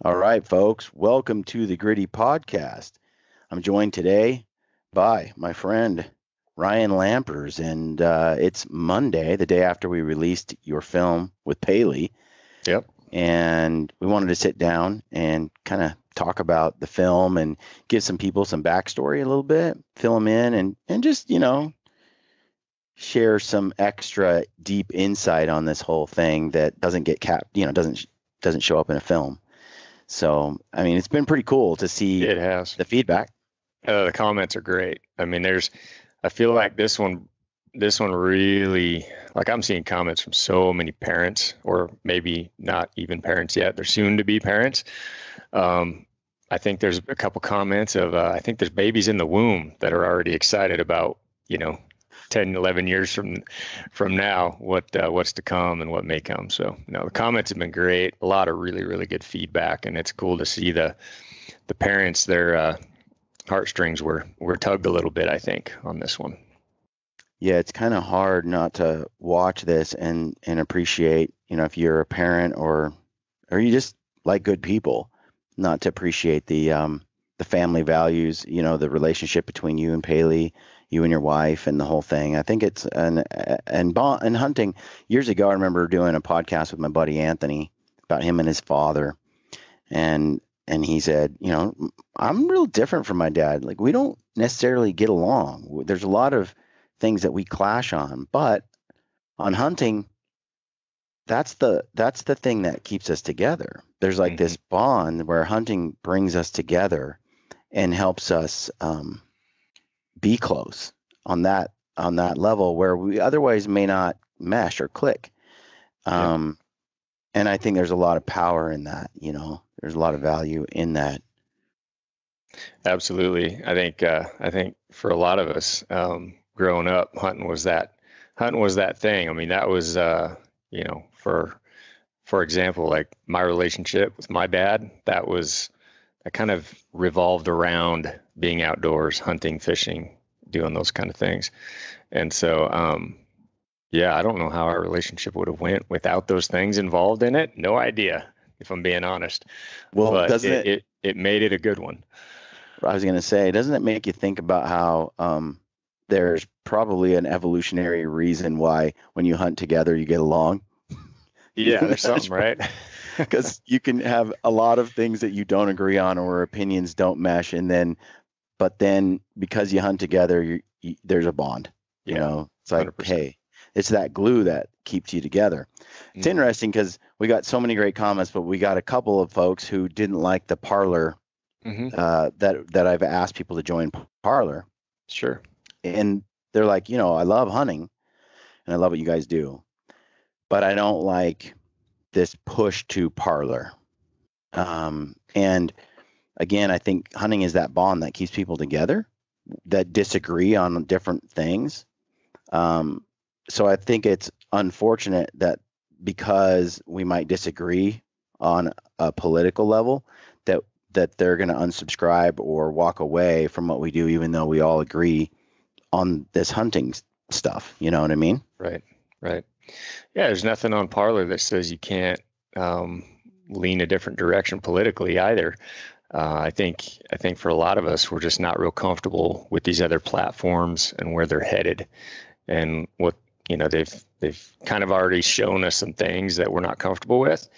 All right, folks, welcome to the Gritty Podcast. I'm joined today by my friend Ryan Lampers, and it's Monday, the day after we released your film with Paley, Yep. and we wanted to sit down and kind of talk about the film and give some people some backstory a little bit, fill them in, and just share some extra deep insight on this whole thing that doesn't get doesn't show up in a film. So, I mean, it's been pretty cool to see It has. the feedback. The comments are great. I mean, I feel like this one really, like I'm seeing comments from so many parents, or maybe not even parents yet. They're soon to be parents. I think there's a couple comments of, I think there's babies in the womb that are already excited about, 10, 11 years from now, what's to come and what may come. So, the comments have been great. A lot of really, really good feedback, and it's cool to see the parents, their heartstrings were tugged a little bit, I think, on this one. Yeah, it's kind of hard not to watch this and appreciate, if you're a parent or you just like good people, not to appreciate the family values, the relationship between you and Paley, you and your wife, and the whole thing. I think it's and hunting. Years ago, I remember doing a podcast with my buddy Anthony about him and his father, and he said, I'm real different from my dad. Like, we don't necessarily get along. There's a lot of things that we clash on, but on hunting, that's the thing that keeps us together. There's like this bond where hunting brings us together and helps us be close on that level where we otherwise may not mesh or click. And I think there's a lot of power in that. There's a lot of value in that. Absolutely. I think for a lot of us, growing up, hunting was that thing. I mean, that was for example, like my relationship with my dad, that kind of revolved around being outdoors, hunting, fishing, doing those kind of things. And so, I don't know how our relationship would have went without those things involved in it. No idea, if I'm being honest. Well, but doesn't it made it a good one. I was going to say, doesn't it make you think about how there's probably an evolutionary reason why when you hunt together, you get along? Yeah, there's something, right? Because you can have a lot of things that you don't agree on or opinions don't mesh, but then because you hunt together, there's a bond. It's like, 100%. Hey, it's that glue that keeps you together. It's interesting because we got so many great comments, but we got a couple of folks who didn't like the Parler. That I've asked people to join Parler. Sure. And they're like, I love hunting and I love what you guys do, but I don't like this push to Parler. And again, I think hunting is that bond that keeps people together that disagree on different things. So I think it's unfortunate that because we might disagree on a political level, that they're going to unsubscribe or walk away from what we do, even though we all agree on this hunting stuff. You know what I mean? Right. Yeah, there's nothing on Parler that says you can't lean a different direction politically either. I think for a lot of us, we're just not real comfortable with these other platforms and where they're headed, and what they've kind of already shown us some things that we're not comfortable with.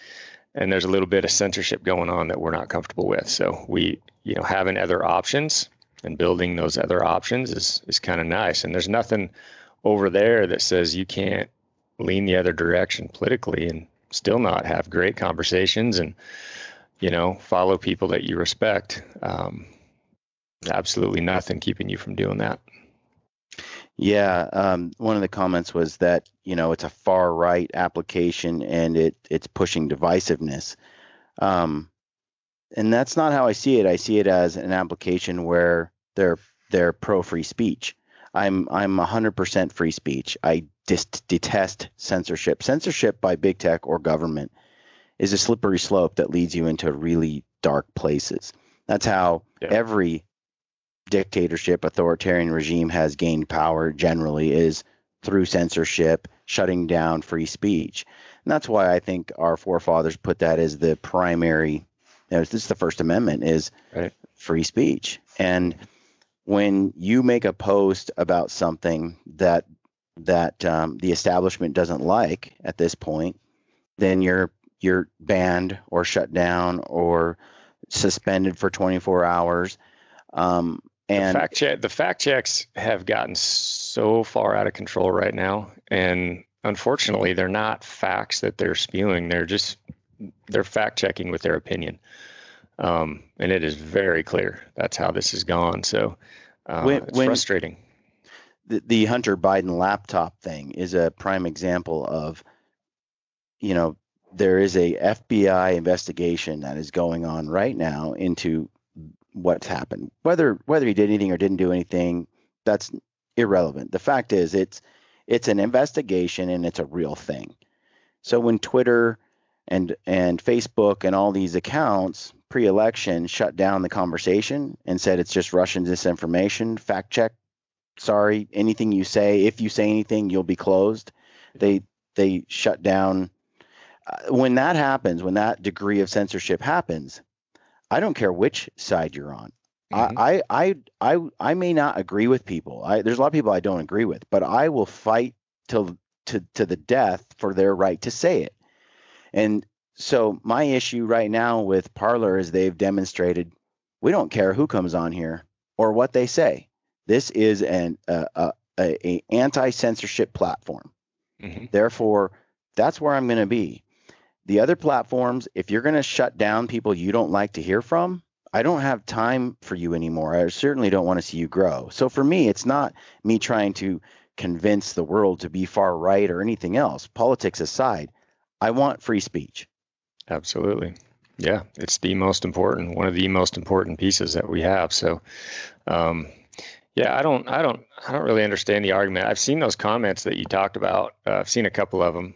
And there's a little bit of censorship going on that we're not comfortable with. So we, having other options and building those other options is kind of nice. And there's nothing over there that says you can't lean the other direction politically and still not have great conversations and, follow people that you respect. Absolutely nothing keeping you from doing that. Yeah, one of the comments was that it's a far right application and it's pushing divisiveness, and that's not how I see it. I see it as an application where they're pro free speech. I'm 100% free speech. I detest censorship. Censorship by big tech or government is a slippery slope that leads you into really dark places. That's how every dictatorship, authoritarian regime has gained power generally, is through censorship, shutting down free speech. And that's why I think our forefathers put that as the primary This is the First Amendment, is Right. free speech. And when you make a post about something that the establishment doesn't like at this point, then you're banned or shut down or suspended for 24 hours. And The fact checks have gotten so far out of control right now, and unfortunately, they're not facts that they're spewing. They're fact checking with their opinion, and it is very clear that's how this has gone. So it's when frustrating. the Hunter Biden laptop thing is a prime example of, there is a FBI investigation that is going on right now into what's happened. Whether he did anything or didn't do anything, that's irrelevant. The fact is, it's an investigation and it's a real thing. So when Twitter and Facebook and all these accounts pre-election shut down the conversation and said it's just Russian disinformation, fact check, sorry, anything you say, if you say anything, you'll be closed. They shut down. When that happens, when that degree of censorship happens, I don't care which side you're on. Mm-hmm. I may not agree with people. There's a lot of people I don't agree with, but I will fight to the death for their right to say it. And so my issue right now with Parler is they've demonstrated we don't care who comes on here or what they say. This is an anti-censorship platform. Mm-hmm. Therefore, that's where I'm going to be. The other platforms, if you're going to shut down people you don't like to hear from, I don't have time for you anymore. I certainly don't want to see you grow. So for me, it's not me trying to convince the world to be far right or anything else. Politics aside, I want free speech. Absolutely. Yeah, it's one of the most important pieces that we have. So, yeah, I don't really understand the argument. I've seen those comments that you talked about. I've seen a couple of them.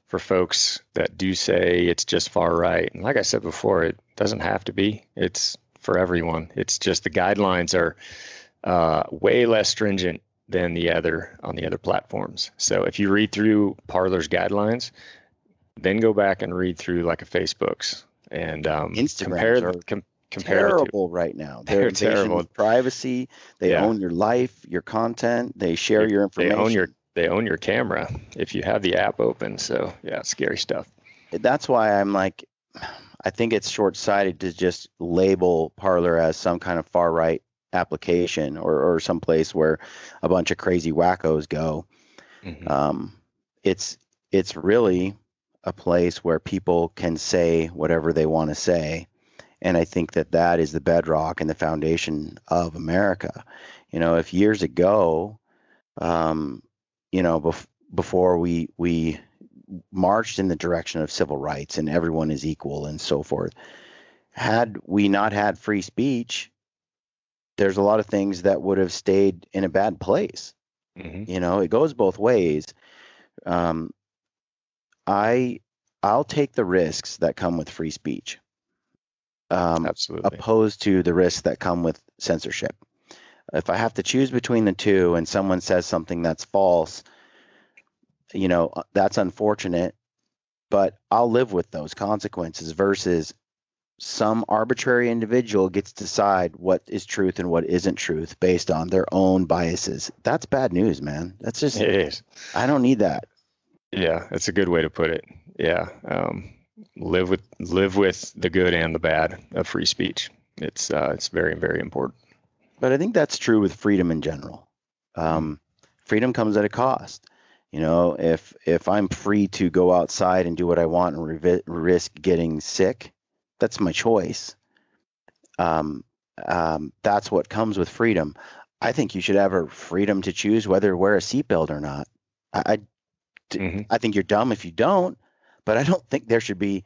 For folks that do say it's just far right. And like I said before, it doesn't have to be. It's for everyone. It's just the guidelines are way less stringent than on the other platforms. So if you read through Parler's guidelines, then go back and read through like a Facebook's and compare terrible right now. They're terrible. With privacy. They own your life, your content. They share your information. They own your camera if you have the app open. So yeah, scary stuff. That's why I'm like, I think it's short-sighted to just label Parler as some kind of far-right application or some place where a bunch of crazy wackos go. Mm-hmm. It's really a place where people can say whatever they want to say. And I think that is the bedrock and the foundation of America. If years ago, before we marched in the direction of civil rights and everyone is equal and so forth, had we not had free speech, there's a lot of things that would have stayed in a bad place. Mm-hmm. It goes both ways. I'll take the risks that come with free speech, absolutely, opposed to the risks that come with censorship. If I have to choose between the two and someone says something that's false, that's unfortunate, but I'll live with those consequences versus some arbitrary individual gets to decide what is truth and what isn't truth based on their own biases. That's bad news, man. That's just, it is. I don't need that. Yeah, that's a good way to put it. Yeah. Live with the good and the bad of free speech. It's very, very important. But I think that's true with freedom in general. Freedom comes at a cost. If I'm free to go outside and do what I want and risk getting sick, that's my choice. That's what comes with freedom. I think you should have a freedom to choose whether to wear a seatbelt or not. I think you're dumb if you don't, but I don't think there should be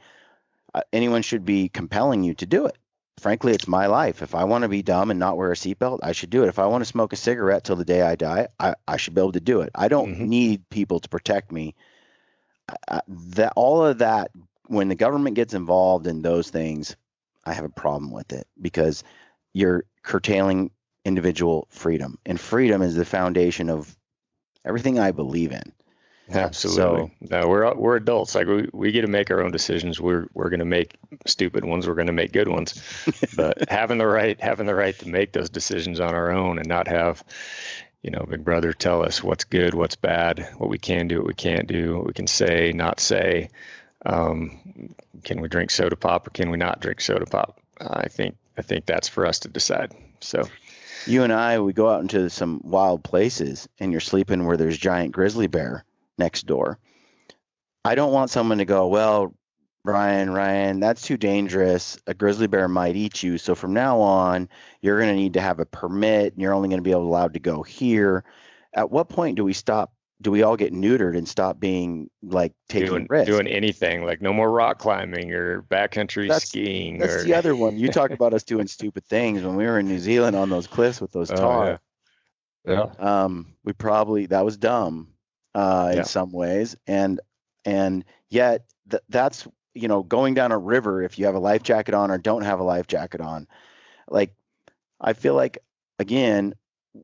anyone should be compelling you to do it. Frankly, it's my life. If I want to be dumb and not wear a seatbelt, I should do it. If I want to smoke a cigarette till the day I die, I should be able to do it. I don't need people to protect me. All of that, when the government gets involved in those things, I have a problem with it because you're curtailing individual freedom. And freedom is the foundation of everything I believe in. So Absolutely. No, we're adults. Like we get to make our own decisions. We're going to make stupid ones. We're going to make good ones. But having the right to make those decisions on our own and not have, Big Brother tell us what's good, what's bad, what we can do, what we can't do, what we can say, not say. Can we drink soda pop or can we not drink soda pop? I think that's for us to decide. So you and I, we go out into some wild places and you're sleeping where there's giant grizzly bear next door. I don't want someone to go, well, Ryan, that's too dangerous. A grizzly bear might eat you. So from now on, you're going to need to have a permit and you're only going to be allowed to go here. At what point do we stop? Do we all get neutered and stop being like taking risks? doing anything like no more rock climbing or backcountry That's skiing that's or the other one. You talk about us doing stupid things when we were in New Zealand on those cliffs with those oh yeah, tar. yeah, We probably that was dumb in yeah. some ways, and yet that's going down a river if you have a life jacket on or don't have a life jacket on. Like I feel like again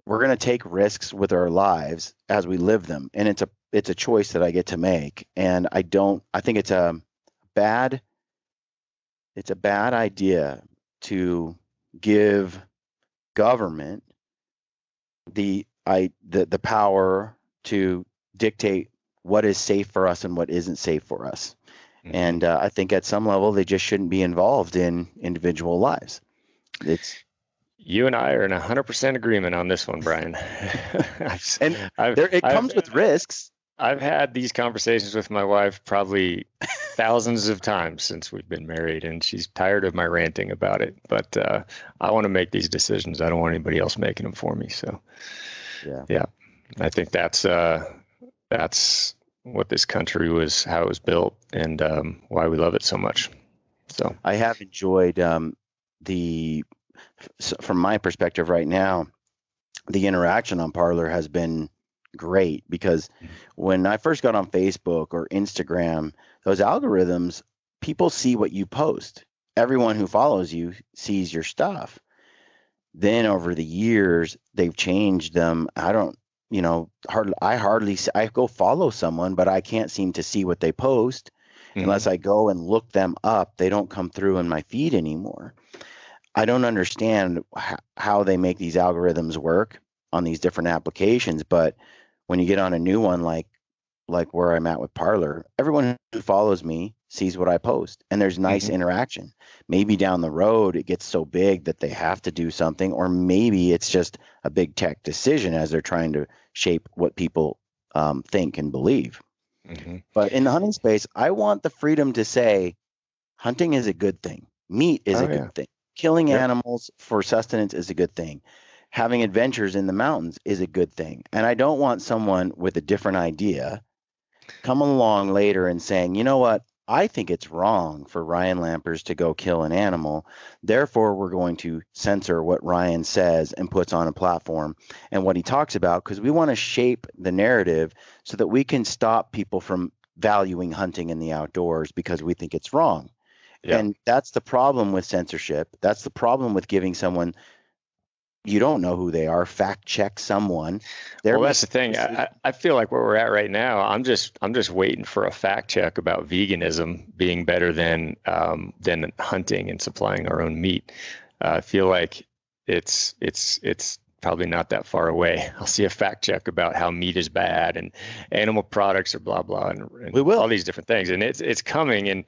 we're going to take risks with our lives as we live them, and it's a choice that I get to make, and I think bad it's a bad idea to give government the power to dictate what is safe for us and what isn't safe for us. Hmm. And I think at some level they just shouldn't be involved in individual lives. It's You and I are in 100% agreement on this one, Brian. and I've, there it I've, comes with risks. I've had these conversations with my wife probably thousands of times since we've been married, and she's tired of my ranting about it. But I want to make these decisions. I don't want anybody else making them for me. So, Yeah. yeah, I think that's what this country was, how it was built, and why we love it so much. So, I have enjoyed the from my perspective right now, the interaction on Parlor has been great because when I first got on Facebook or Instagram, those algorithms, people see what you post. Everyone who follows you sees your stuff. Then over the years, they've changed them. I don't, I go follow someone, but I can't seem to see what they post mhm. unless I go and look them up. They don't come through in my feed anymore. I don't understand how they make these algorithms work on these different applications, but when you get on a new one like where I'm at with Parlor, everyone who follows me sees what I post and there's nice Mhm. interaction. Maybe down the road it gets so big that they have to do something, or maybe it's just a big tech decision as they're trying to shape what people think and believe. Mhm. But in the hunting space, I want the freedom to say hunting is a good thing. Meat is a Oh good yeah. thing. Killing Yep. animals for sustenance is a good thing. Having adventures in the mountains is a good thing. And I don't want someone with a different idea coming along later and saying, you know what? I think it's wrong for Ryan Lampers to go kill an animal. Therefore, we're going to censor what Ryan says and puts on a platform and what he talks about because we want to shape the narrative so that we can stop people from valuing hunting in the outdoors because we think it's wrong. Yep. And that's the problem with censorship. That's the problem with giving someone you don't know who they are, fact check someone. They're Well, that's making the thing. decisions. I feel like where we're at right now, I'm just waiting for a fact check about veganism being better than hunting and supplying our own meat. I feel like it's probably not that far away. I'll see a fact check about how meat is bad and animal products are blah blah and We all will. these different things, and it's coming, and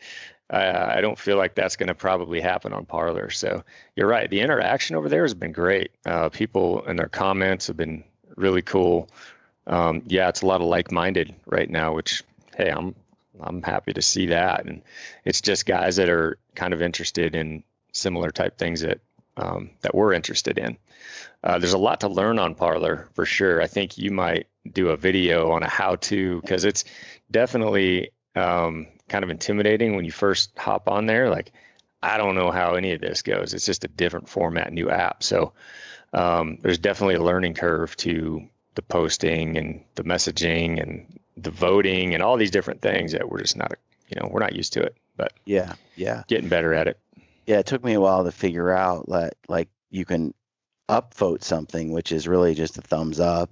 I don't feel like that's going to probably happen on Parlor. So you're right. The interaction over there has been great. People and their comments have been really cool. Yeah, it's a lot of like-minded right now, which hey, I'm happy to see that. And it's just guys that are kind of interested in similar type things that we're interested in. There's a lot to learn on Parlor for sure. I think you might do a video on a how-to because it's definitely kind of intimidating when you first hop on there. Like, I don't know how any of this goes. It's just a different format, new app. So there's definitely a learning curve to the posting and the messaging and the voting and all these different things that we're just not, we're not used to it, but Yeah. Yeah. getting better at it. Yeah. It took me a while to figure out that like you can upvote something, which is really just a thumbs up,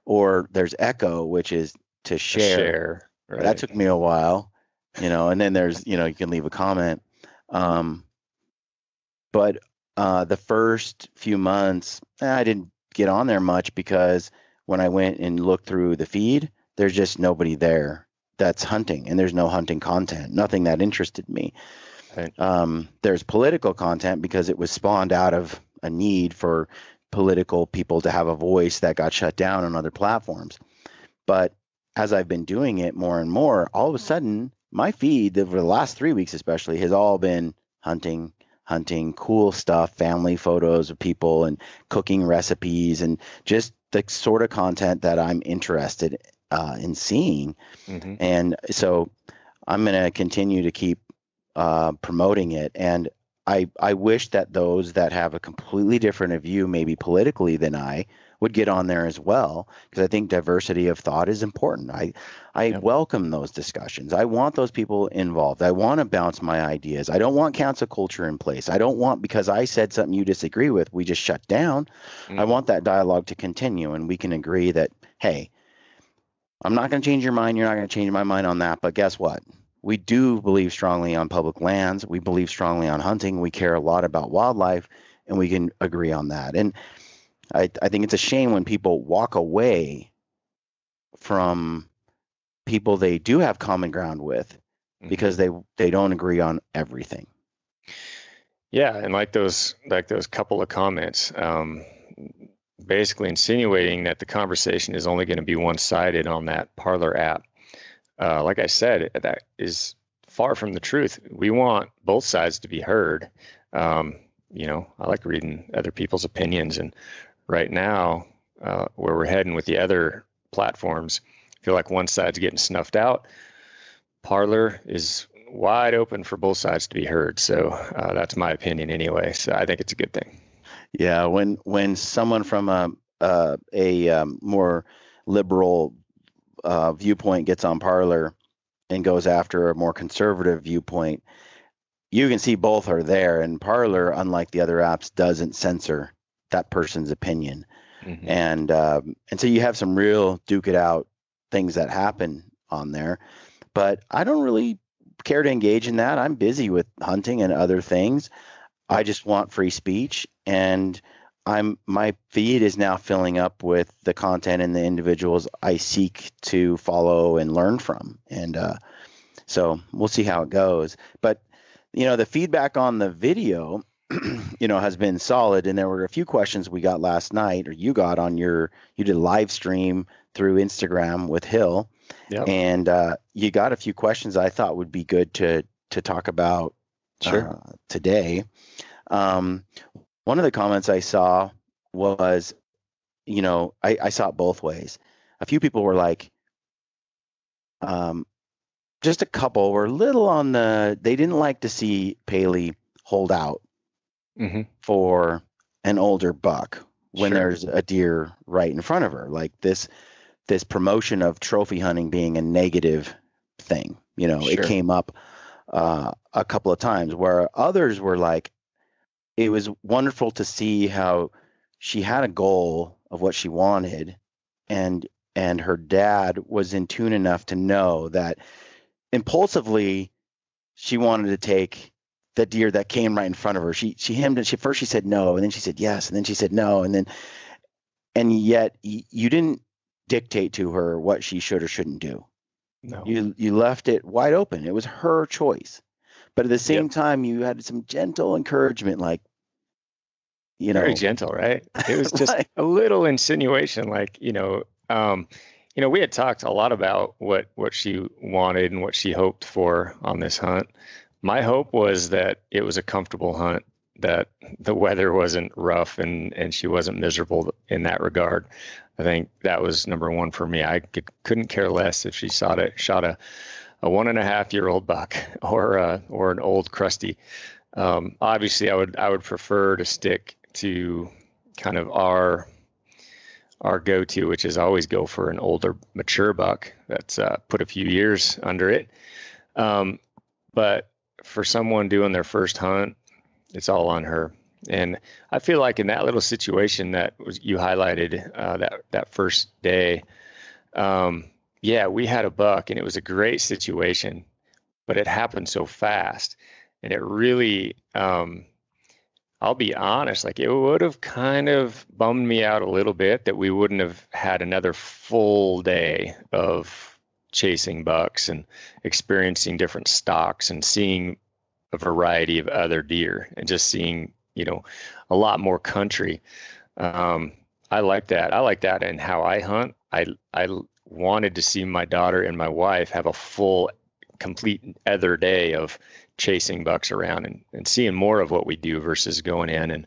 or there's echo, which is to A share. share, That right? took me a while, and then there's, you can leave a comment. Um, but the first few months, I didn't get on there much because when I went and looked through the feed, there's just nobody there that's hunting, and there's no hunting content, nothing that interested me. Right. There's political content because it was spawned out of a need for political people to have a voice that got shut down on other platforms. But as I've been doing it more and more, all of a sudden, my feed over the last 3 weeks, especially, has all been hunting, cool stuff, family photos of people and cooking recipes, and just the sort of content that I'm interested in seeing. Mm-hmm. And so I'm going to continue to keep promoting it. And I wish that those that have a completely different view, maybe politically than I, would get on there as well, because I think diversity of thought is important. I Yep. welcome those discussions. I want those people involved. I want to bounce my ideas. I don't want cancel culture in place. I don't want, because I said something you disagree with, we just shut down. I Mm-hmm. want that dialogue to continue, and we can agree that, hey, I'm not going to change your mind. You're not going to change my mind on that. But guess what? We do believe strongly on public lands. We believe strongly on hunting. We care a lot about wildlife, and we can agree on that. And I think it's a shame when people walk away from people they do have common ground with Mm-hmm. because they don't agree on everything. Yeah, and like those couple of comments, basically insinuating that the conversation is only going to be one-sided on that Parler app. Like I said, that is far from the truth. We want both sides to be heard. I like reading other people's opinions, and right now, where we're heading with the other platforms, I feel like one side's getting snuffed out. Parler is wide open for both sides to be heard. So that's my opinion anyway. So I think it's a good thing. Yeah, when someone from a more liberal viewpoint gets on Parler and goes after a more conservative viewpoint, you can see both are there. And Parler, unlike the other apps, doesn't censor that person's opinion. Mm-hmm. And so you have some real duke it out things that happen on there. But I don't really care to engage in that. I'm busy with hunting and other things. I Yep. just want free speech, and my feed is now filling up with the content and the individuals I seek to follow and learn from. And so we'll see how it goes. But the feedback on the video, has been solid. And there were a few questions we got last night, or you got on you did a live stream through Instagram with Hill, Yep. and you got a few questions I thought would be good to talk about Sure. today. One of the comments I saw was, I saw it both ways. A few people were like, just a couple were a little on they didn't like to see Paley hold out Mm-hmm. for an older buck when Sure. there's a deer right in front of her. Like this promotion of trophy hunting being a negative thing. It Sure. came up a couple of times where others were like, it was wonderful to see how she had a goal of what she wanted, and her dad was in tune enough to know that impulsively she wanted to take the deer that came right in front of her. She hemmed and first she said no, and then she said yes, and then she said no, and yet you didn't dictate to her what she should or shouldn't do. No. You left it wide open. It was her choice. But at the Yep. same time, you had some gentle encouragement, like, Very gentle, right? It was just like, a little insinuation, like, we had talked a lot about what she wanted and what she hoped for on this hunt. My hope was that it was a comfortable hunt, that the weather wasn't rough and she wasn't miserable in that regard. I think that was number one for me. Couldn't care less if she shot a 1.5-year-old buck or an old crusty. Obviously, I would prefer to stick to kind of our go-to, which is always go for an older, mature buck that's put a few years under it. But for someone doing their first hunt, it's all on her. And I feel like in that little situation that you highlighted that first day, Yeah, we had a buck, and it was a great situation, but it happened so fast, and it really, I'll be honest, like it would have kind of bummed me out a little bit that we wouldn't have had another full day of chasing bucks and experiencing different stocks and seeing a variety of other deer and just seeing, a lot more country. Um, I like that. I like that in how I hunt. I wanted to see my daughter and my wife have a full, complete other day of chasing bucks around and seeing more of what we do versus going in and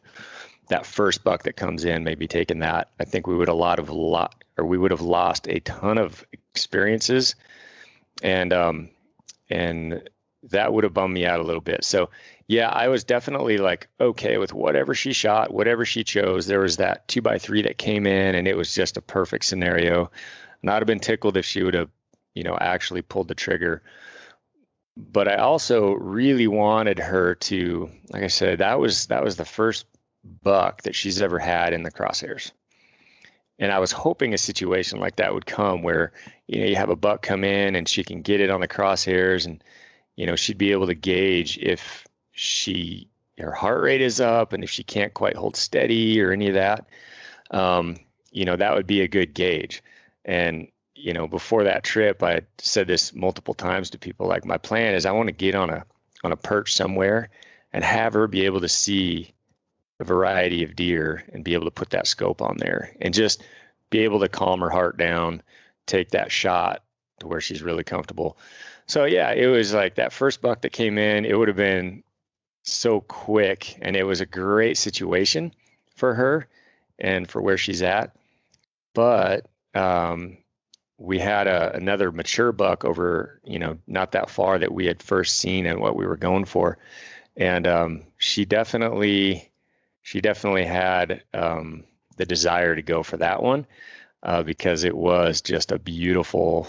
that first buck that comes in, maybe taking that. I think we would have lost a ton of experiences, and that would have bummed me out a little bit. So yeah, I was definitely like okay with whatever she shot, whatever she chose. There was that 2x3 that came in, and it was just a perfect scenario. And I'd have been tickled if she would have, actually pulled the trigger. But I also really wanted her to, like I said, that was the first buck that she's ever had in the crosshairs. And I was hoping a situation like that would come where, you have a buck come in and she can get it on the crosshairs, and, she'd be able to gauge if her heart rate is up and if she can't quite hold steady or any of that. That would be a good gauge. And, before that trip, I said this multiple times to people, like my plan is I want to get on a perch somewhere and have her be able to see a variety of deer and be able to put that scope on there and just be able to calm her heart down, take that shot to where she's really comfortable. So yeah, it was like that first buck that came in, it would have been so quick, and it was a great situation for her and for where she's at. But we had another mature buck over, not that far that we had first seen and what we were going for. And she definitely had the desire to go for that one because it was just a beautiful,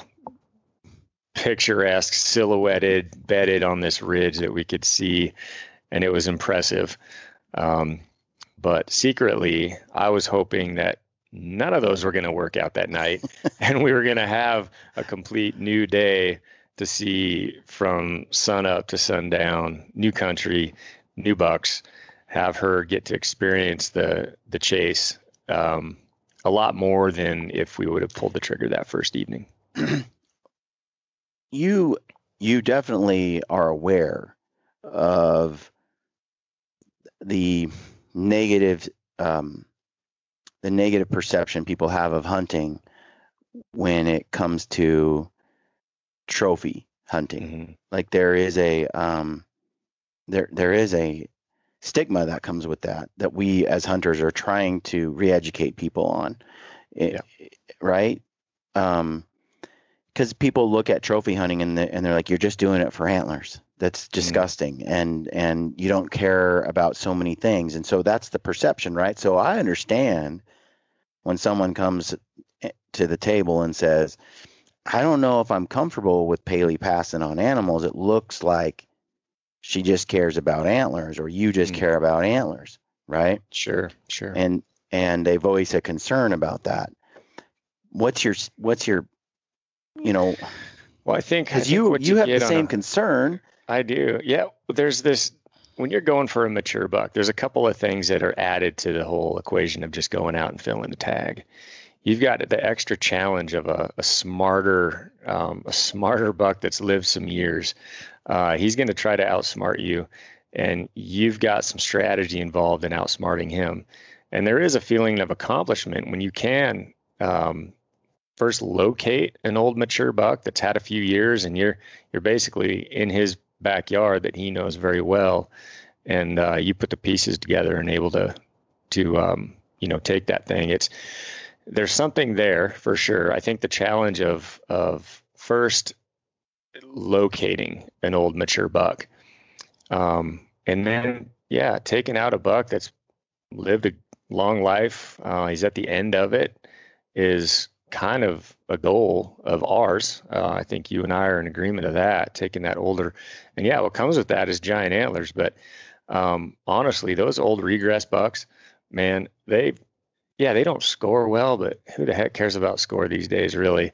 picturesque, silhouetted, bedded on this ridge that we could see, and it was impressive. But secretly, I was hoping that none of those were going to work out that night, and we were going to have a complete new day to see from sun up to sundown, new country, new bucks, have her get to experience the chase a lot more than if we would have pulled the trigger that first evening. You definitely are aware of the negative perception people have of hunting when it comes to trophy hunting. Mm-hmm. Like there is a stigma that comes with that we as hunters are trying to re-educate people on. Yeah. Right? Because people look at trophy hunting and they're like, you're just doing it for antlers. That's disgusting. Mm-hmm. And you don't care about so many things. And so that's the perception, right? So I understand when someone comes to the table and says, I don't know if I'm comfortable with Paley passing on animals. It looks like she just cares about antlers, or you just care about antlers, right? Sure. And they voice a concern about that. What's your well, I think because you have the same concern. I do. Yeah. There's this, when you're going for a mature buck, there's a couple of things that are added to the whole equation of just going out and filling the tag. You've got the extra challenge of a smarter buck that's lived some years. He's going to try to outsmart you, and you've got some strategy involved in outsmarting him. And there is a feeling of accomplishment when you can first locate an old mature buck that's had a few years, and you're basically in his backyard that he knows very well, and you put the pieces together and able to take that thing. There's something there for sure. I think the challenge of first locating an old mature buck, and then taking out a buck that's lived a long life, he's at the end of it, is kind of a goal of ours. I think you and I are in agreement of that, taking that older. And what comes with that is giant antlers. But honestly, those old regress bucks, man, they don't score well, but who the heck cares about score these days, really?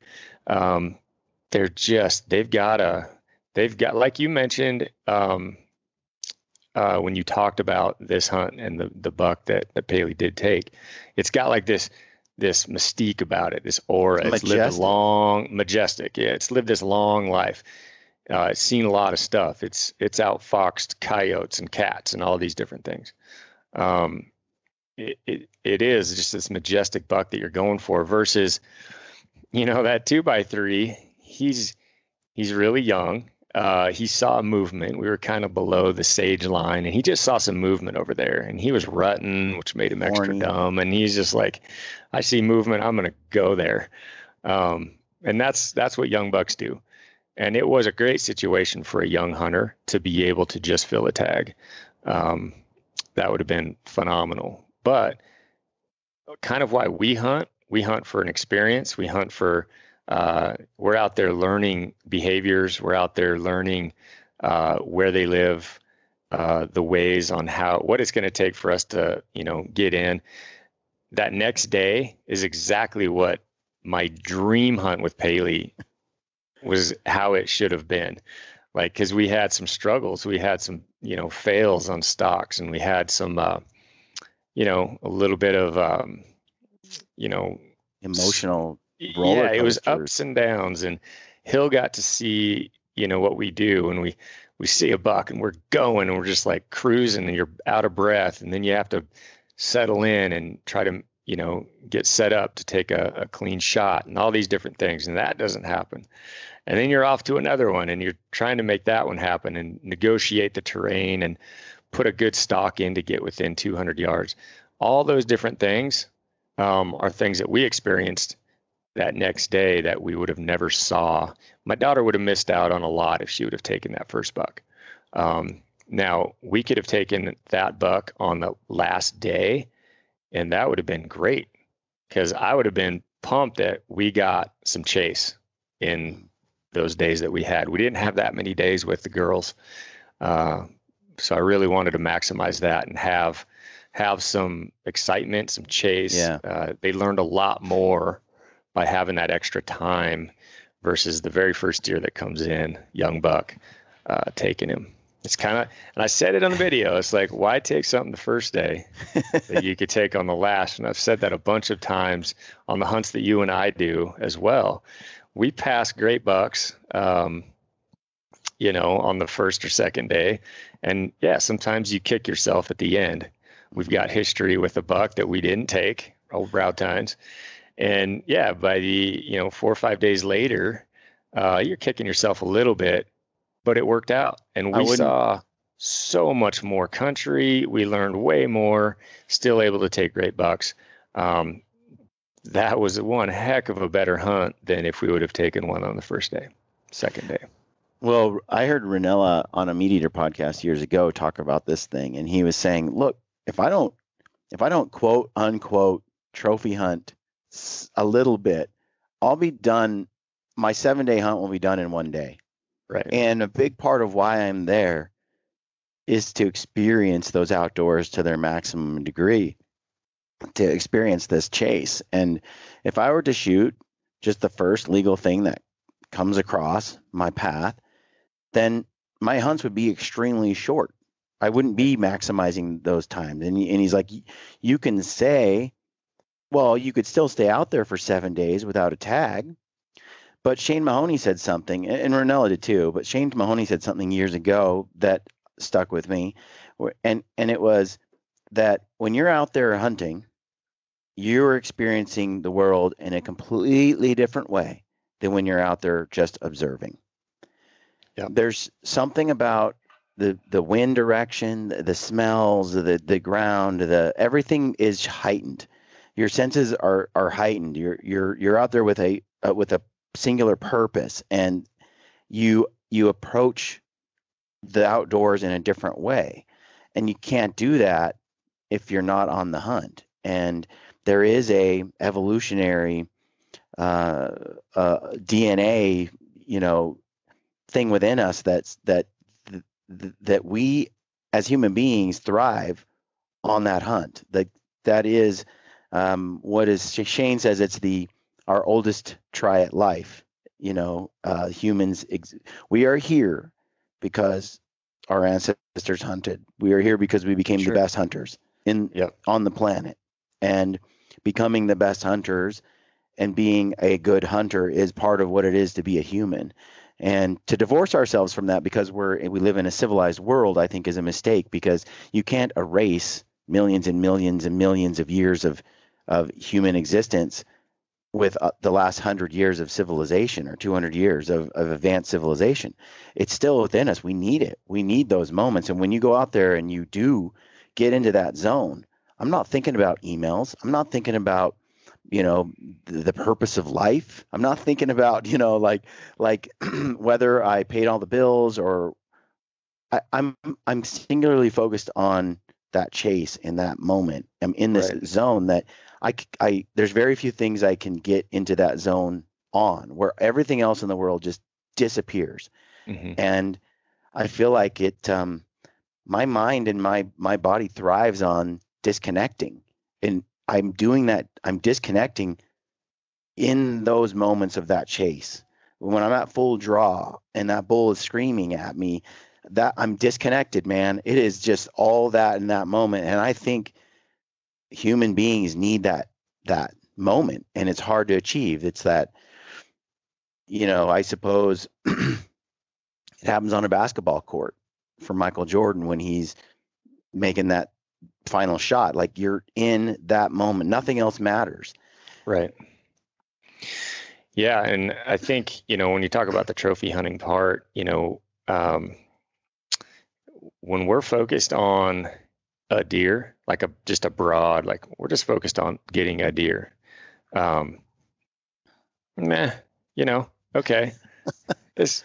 they've got, like you mentioned, when you talked about this hunt and the buck that Paley did take, it's got like this mystique about it, this It's aura. It's lived a majestic. long, majestic. Yeah, it's lived this long life. It's seen a lot of stuff. It's outfoxed coyotes and cats and all these different things. Um, it is just this majestic buck that you're going for versus, that 2x3. He's really young. He saw a movement. We were kind of below the sage line, and he just saw some movement over there, and he was rutting, which made him extra Horny. dumb. And he's just like, I see movement, I'm gonna go there. And that's what young bucks do. And it was a great situation for a young hunter to be able to just fill a tag. Um, that would have been phenomenal. But kind of why we hunt for an experience. We hunt for we're out there learning behaviors. We're out there learning where they live, the ways on what it's going to take for us to, get in. That next day is exactly what my dream hunt with Paley was, how it should have been. Like, because we had some struggles, we had some, fails on stocks, and we had some, a little bit of, you know, Emotional roller yeah, it was coasters. ups and downs, and Hill got to see, what we do, and we see a buck, and we're going, and we're just like cruising, and you're out of breath, and then you have to settle in and try to, get set up to take a clean shot, and all these different things, and that doesn't happen. And then you're off to another one, and you're trying to make that one happen, and negotiate the terrain, and put a good stock in to get within 200 yards. All those different things are things that we experienced that next day that we would have never saw. My daughter would have missed out on a lot if she would have taken that first buck. Now, we could have taken that buck on the last day, and that would have been great because I would have been pumped that we got some chase in those days that we had. We didn't have that many days with the girls. So I really wanted to maximize that and have some excitement, some chase. Yeah. They learned a lot more by having that extra time versus the very first deer that comes in, young buck, taking him. It's kind of, and I said it on the video, it's like, why take something the first day that you could take on the last? And I've said that a bunch of times on the hunts that you and I do as well. We pass great bucks, on the first or second day. And yeah, sometimes you kick yourself at the end. We've got history with a buck that we didn't take, old brow tines. And yeah, by the, 4 or 5 days later, you're kicking yourself a little bit, but it worked out. And I we wouldn't. saw so much more country. We learned way more, still able to take great bucks. That was one heck of a better hunt than if we would have taken one on the first day, second day. Well, I heard Ranella on a Meat Eater podcast years ago talk about this thing, and he was saying, "Look, if I don't quote unquote trophy hunt a little bit, I'll be done. My 7-day hunt will be done in one day." Right. And a big part of why I'm there is to experience those outdoors to their maximum degree, to experience this chase. And if I were to shoot just the first legal thing that comes across my path, then my hunts would be extremely short. I wouldn't be maximizing those times. And he's like, you can say, well, you could still stay out there for 7 days without a tag. But Shane Mahoney said something, and Ranella did too, but Shane Mahoney said something years ago that stuck with me. And it was that when you're out there hunting, you're experiencing the world in a completely different way than when you're out there just observing. Yep. There's something about the wind direction, the smells, the ground, everything is heightened. Your senses are heightened. You're out there with a singular purpose, and you approach the outdoors in a different way, and you can't do that if you're not on the hunt. And there is a evolutionary DNA, thing within us that we as human beings thrive on that hunt. That is what is Shane says it's our oldest try at life. humans, we are here because our ancestors hunted. We are here because we became the Sure. best hunters in Yep. on the planet. And becoming the best hunters and being a good hunter is part of what it is to be a human. And to divorce ourselves from that because we live in a civilized world, I think is a mistake, because you can't erase millions and millions and millions of years of human existence with the last 100 years of civilization or 200 years of advanced civilization. It's still within us. We need it. We need those moments. And when you go out there and you do get into that zone, I'm not thinking about emails. I'm not thinking about the purpose of life. I'm not thinking about like whether I paid all the bills, or I'm singularly focused on that chase in that moment. I'm in this Right. zone that there's very few things I can get into that zone on, where everything else in the world just disappears. Hmm. And I feel like my mind and my body thrives on disconnecting. And I'm doing that. I'm disconnecting in those moments of that chase. When I'm at full draw and that bull is screaming at me, that I'm disconnected, man. It is just all that in that moment. And I think human beings need that moment, and it's hard to achieve. It's that, I suppose it happens on a basketball court for Michael Jordan when he's making that final shot. Like, you're in that moment. Nothing else matters. Right. Yeah, and I think, when you talk about the trophy hunting part, when we're focused on a deer, like just a broad, like we're just focused on getting a deer. Um, meh, okay, this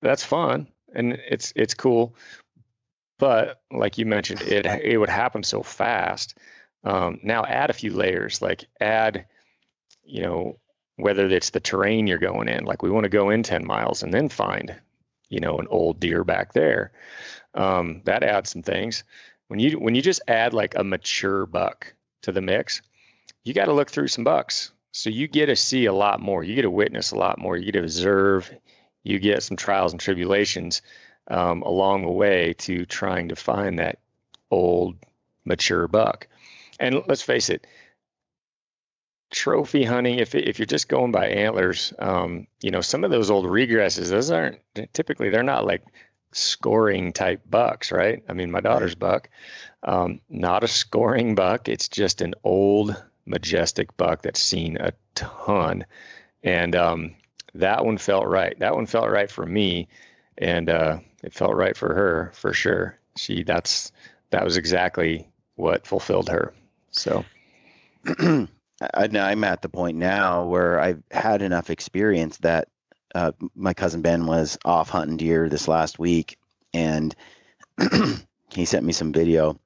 that's fun and it's cool, but like you mentioned, it would happen so fast. Now add a few layers, like add, you know, whether it's the terrain you're going in, like we want to go in 10 miles and then find, an old deer back there. That adds some things. When you just add like a mature buck to the mix, you got to look through some bucks. So you get to see a lot more. You get to witness a lot more. You get to observe. You get some trials and tribulations along the way to trying to find that old mature buck. And let's face it, trophy hunting, if you're just going by antlers, some of those old regresses, those aren't typically, they're not like scoring type bucks, right? I mean, my daughter's Right. buck, not a scoring buck. It's just an old majestic buck that's seen a ton. And that one felt right. That one felt right for me. And it felt right for her for sure. That was exactly what fulfilled her. So, I'm at the point now where I've had enough experience that my cousin Ben was off hunting deer this last week, and he sent me some video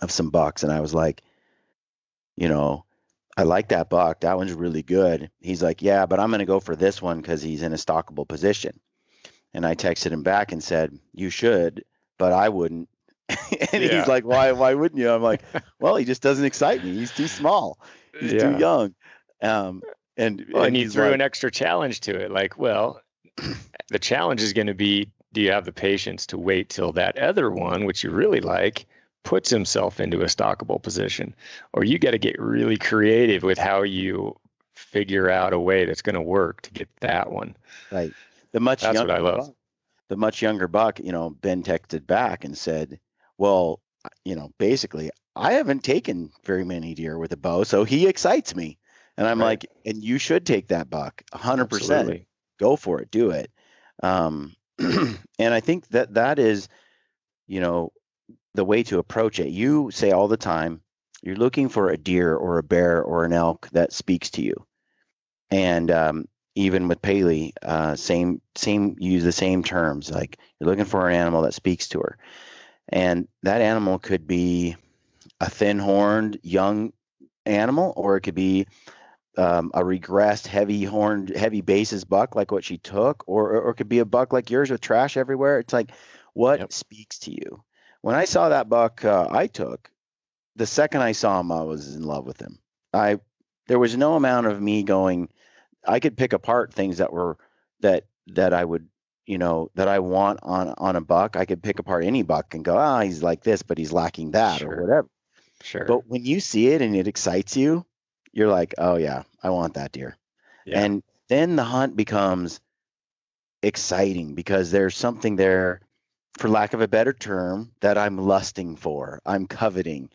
of some bucks, and I was like, you know, I like that buck. That one's really good. He's like, yeah, but I'm going to go for this one because he's in a stockable position. And I texted him back and said, you should, but I wouldn't. And he's yeah. like, why wouldn't you? I'm like, well, he just doesn't excite me. He's too small. He's too Yeah. young. Um, and Well, and and you he's threw an like, extra challenge to it. Like, well, the challenge is going to be, do you have the patience to wait till that other one, which you really like, puts himself into a stockable position? Or you got to get really creative with how you figure out a way that's going to work to get that one. right. The much That's what I younger love. buck, the much younger buck, Ben texted back and said, well, basically, I haven't taken very many deer with a bow, so he excites me. And I'm Right. like, and you should take that buck 100%. Absolutely. Go for it. Do it. Um, and I think that is, you know, the way to approach it. You say all the time, you're looking for a deer or a bear or an elk that speaks to you. And even with Paley, same use the same terms. Like, you're looking for an animal that speaks to her, and that animal could be a thin-horned young animal, or it could be a regressed, heavy-horned, heavy bases buck like what she took, or it could be a buck like yours with trash everywhere. It's like, what Yep. speaks to you? When I saw that buck I took, the second I saw him, I was in love with him. I There was no amount of me going, I could pick apart things that I would, that I want on a buck. I could pick apart any buck and go, he's like this, but he's lacking that or Sure. whatever. Sure. But when you see it and it excites you, you're like, oh yeah, I want that deer. Yeah. And then the hunt becomes exciting because there's something there, for lack of a better term, that I'm lusting for, I'm coveting.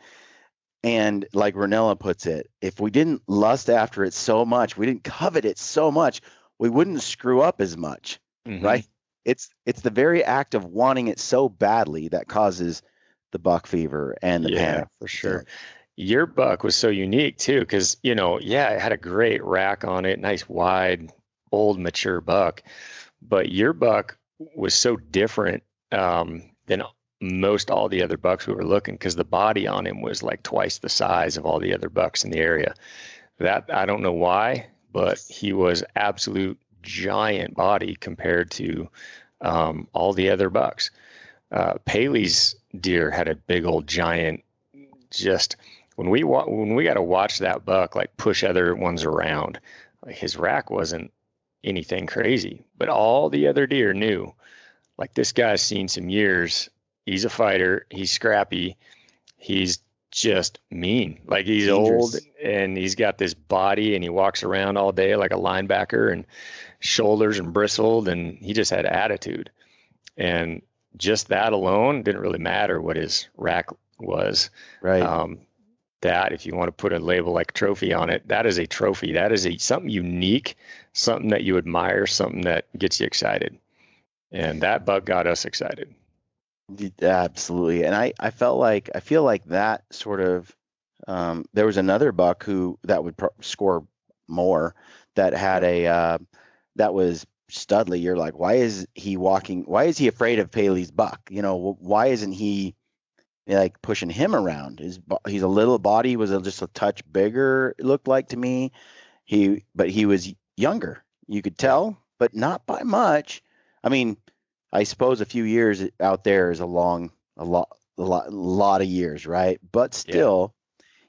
And like Ranella puts it, if we didn't lust after it so much, we didn't covet it so much, we wouldn't screw up as much, Mm-hmm. right? It's the very act of wanting it so badly that causes the buck fever and the Yeah, panic. for sure. Your buck was so unique too, because yeah, it had a great rack on it, nice wide, old mature buck. But your buck was so different than most all the other bucks we were looking, because the body on him was like twice the size of all the other bucks in the area. That I don't know why, but he was absolute giant body compared to all the other bucks. Paileys deer had a big old giant. Just when we got to watch that buck like push other ones around, like his rack wasn't anything crazy, but all the other deer knew like this guy's seen some years. He's a fighter. He's scrappy. He's just mean. Like he's old Dangerous. and he's got this body and he walks around all day like a linebacker and shoulders and bristled and he just had attitude. And just that alone didn't really matter what his rack was. Right. Um, that if you want to put a label like trophy on it, that is a trophy. That is something unique, something that you admire, something that gets you excited. And that buck got us excited. Absolutely. And I feel like that sort of, there was another buck who that would score more, that had Yep. that was Studley. You're like, why is he walking? Why is he afraid of Paley's buck? Why isn't he like pushing him around? He's a little body, was just a touch bigger, it looked like to me. But he was younger. You could Yep. tell, but not by much. I mean, I suppose a few years out there is a lot of years, right? But Yeah. still,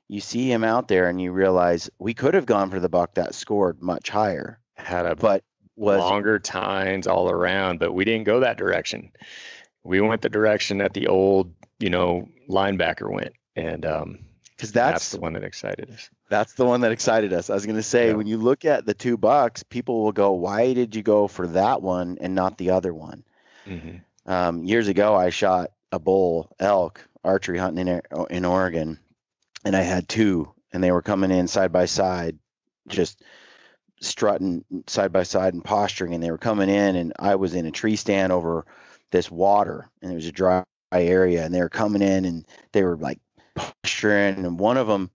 you see him out there and you realize we could have gone for the buck that scored much higher, Had a but was longer tines all around, but we didn't go that direction. We went the direction that the old, linebacker went. And because that's the one that excited us. that's the one that excited us. I was going to say, Yeah. when you look at the two bucks, people will go, why did you go for that one and not the other one? Mm-hmm. Years ago, I shot a bull elk archery hunting in Oregon, and I had two, and they were coming in side by side, just strutting side by side and posturing, and they were coming in, and I was in a tree stand over this water, and it was a dry area, and they were coming in, and they were like posturing, and one of them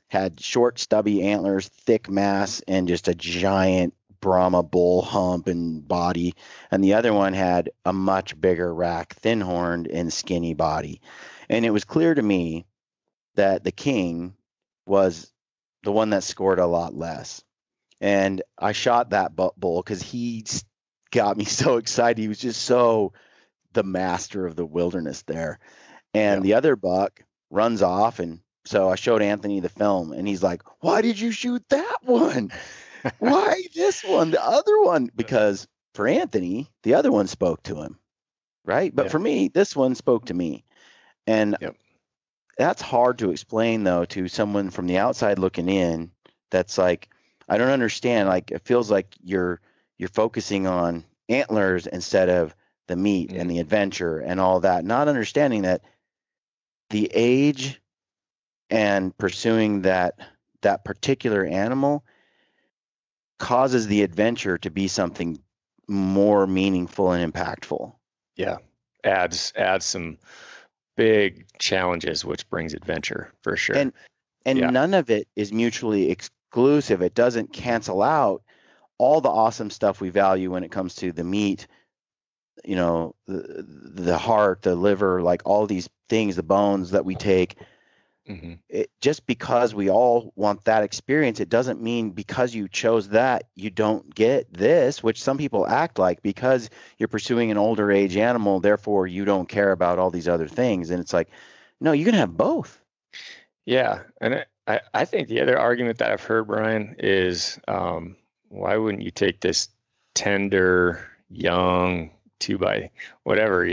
had short, stubby antlers, thick mass, and just a giant Brahma bull hump and body. And the other one had a much bigger rack, thin horned and skinny body. And it was clear to me that the king was the one that scored a lot less. And I shot that bull because he got me so excited. He was just so the master of the wilderness there. Yeah. And the other buck runs off, and so I showed Anthony the film, and he's like, why did you shoot that one? Why this one? The other one? Because for Anthony, the other one spoke to him, right? But Yeah. for me, this one spoke to me. And Yep. that's hard to explain, though, to someone from the outside looking in. That's like, I don't understand. Like, it feels like you're focusing on antlers instead of the meat and Mm. the adventure and all that, not understanding that the age and pursuing that particular animal causes the adventure to be something more meaningful and impactful. Yeah. Adds some big challenges, which brings adventure for sure. And and Yeah. none of it is mutually exclusive. It doesn't cancel out all the awesome stuff we value when it comes to the meat, the heart, the liver, like all these things, the bones that we take. Mm-hmm. Just because we all want that experience, it doesn't mean because you chose that you don't get this, which some people act like because you're pursuing an older age animal, therefore you don't care about all these other things. And it's like, no, you can have both. Yeah. And I think the other argument that I've heard, Brian, is why wouldn't you take this tender, young 2 by whatever,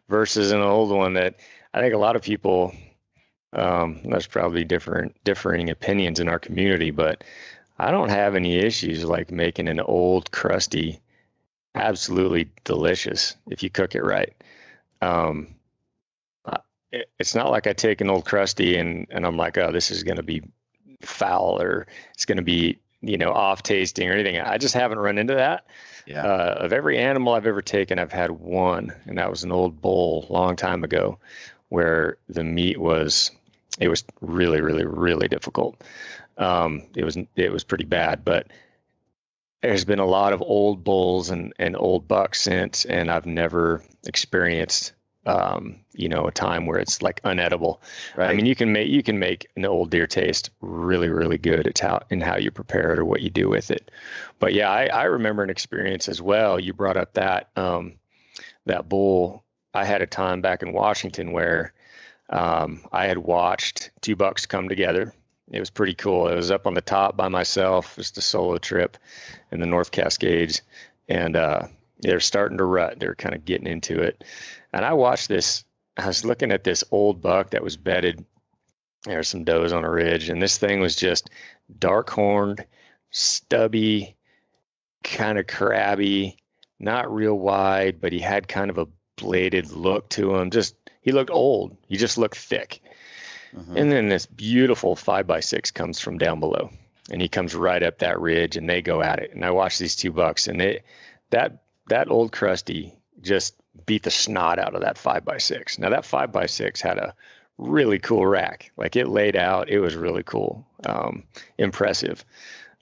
versus an old one that I think a lot of people, there's probably differing opinions in our community, but I don't have any issues like making an old crusty absolutely delicious if you cook it right. Um, it's not like I take an old crusty and I'm like, oh, this is going to be foul or it's going to be, off tasting or anything. I just haven't run into that. Yeah. Of every animal I've ever taken, I've had one, and that was an old bull a long time ago, where the meat it was really, really, really difficult. It was pretty bad, but there's been a lot of old bulls and old bucks since, and I've never experienced, a time where it's like unedible. Right. I mean, you can make an old deer taste really, really good. It's how you prepare it or what you do with it. But yeah, I remember an experience as well. You brought up that bull. I had a time back in Washington where I had watched two bucks come together. It was pretty cool. It was up on the top by myself, just a solo trip in the North Cascades, and they're starting to rut. They're kind of getting into it, and I watched this. I was looking at this old buck that was bedded. There's some does on a ridge, and this thing was just dark horned, stubby, kind of crabby, not real wide, but he had kind of a bladed look to him. He looked old. He just looked thick. And then this beautiful 5x6 comes from down below, and he comes right up that ridge, and they go at it. And I watch these two bucks, and that old crusty just beat the snot out of that 5x6. Now that 5x6 had a really cool rack, like it laid out. It was really cool, impressive.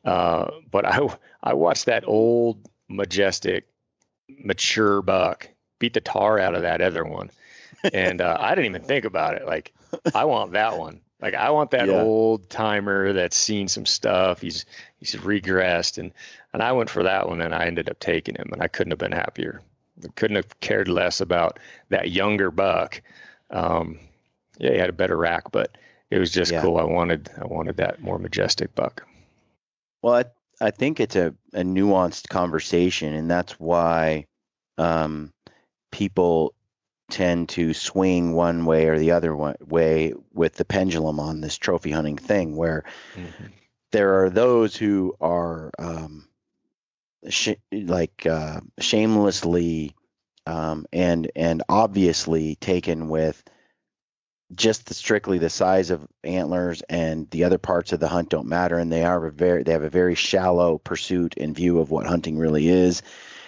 But I watched that old, majestic, mature buck beat the tar out of that other one, and I didn't even think about it. Like, I want that one. Like, I want that old timer that's seen some stuff. He's regressed, and I went for that one, and I ended up taking him, and I couldn't have been happier. I couldn't have cared less about that younger buck. He had a better rack, but it was just cool. I wanted that more majestic buck. Well, I think it's a nuanced conversation, and that's why people tend to swing one way or the other way with the pendulum on this trophy hunting thing, where there are those who are shamelessly and obviously taken with just strictly the size of antlers, and the other parts of the hunt don't matter, and they have a very shallow pursuit and view of what hunting really is,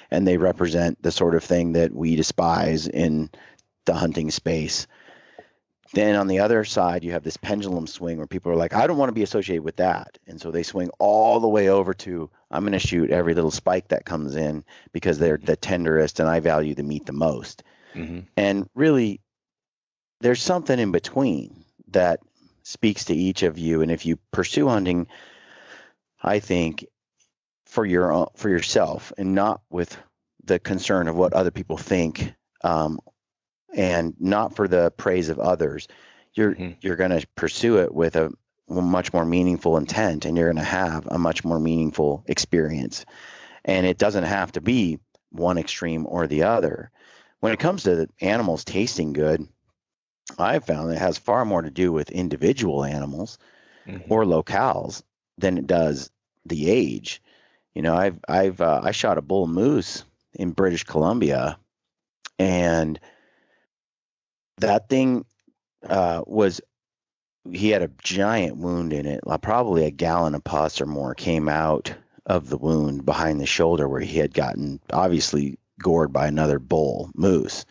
and they represent the sort of thing that we despise in the hunting space. Then on the other side, you have this pendulum swing where people are like, I don't want to be associated with that. And so they swing all the way over to, I'm going to shoot every little spike that comes in because they're the tenderest and I value the meat the most. And really, there's something in between that speaks to each of you. And if you pursue hunting, I think for yourself and not with the concern of what other people think, and not for the praise of others, you're going to pursue it with a much more meaningful intent, and you're going to have a much more meaningful experience. And it doesn't have to be one extreme or the other. When it comes to animals tasting good, I've found it has far more to do with individual animals or locales than it does the age. I shot a bull moose in British Columbia, and that thing he had a giant wound in it. Probably a gallon of pus or more came out of the wound behind the shoulder where he had gotten obviously gored by another bull moose.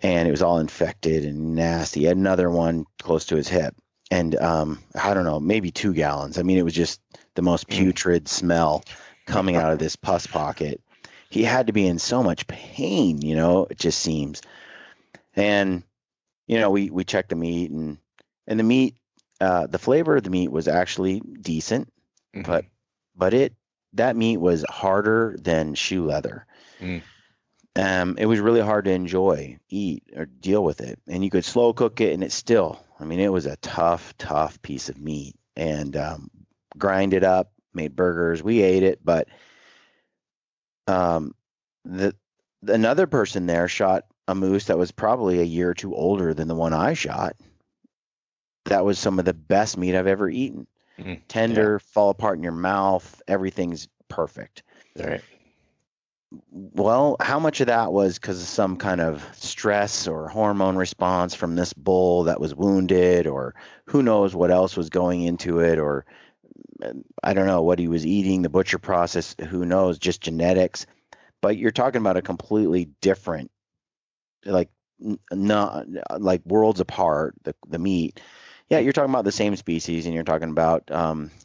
And it was all infected and nasty. He had another one close to his hip. And I don't know, maybe 2 gallons. I mean, it was just the most putrid smell coming out of this pus pocket. He had to be in so much pain, it just seems. And we checked the meat, and the meat, the flavor of the meat was actually decent, but that meat was harder than shoe leather. It was really hard to eat, or deal with it. And you could slow cook it, and it was a tough piece of meat. And grind it up, made burgers. We ate it, but um, the another person there shot a moose that was probably a year or two older than the one I shot. That was some of the best meat I've ever eaten. Yeah. Tender, fall apart in your mouth, everything's perfect. All right. Well, how much of that was because of some kind of stress or hormone response from this bull that was wounded, or who knows what else was going into it, or I don't know what he was eating, the butcher process, who knows, just genetics. But you're talking about a completely different, like, not like worlds apart, the meat. Yeah, you're talking about the same species, and you're talking about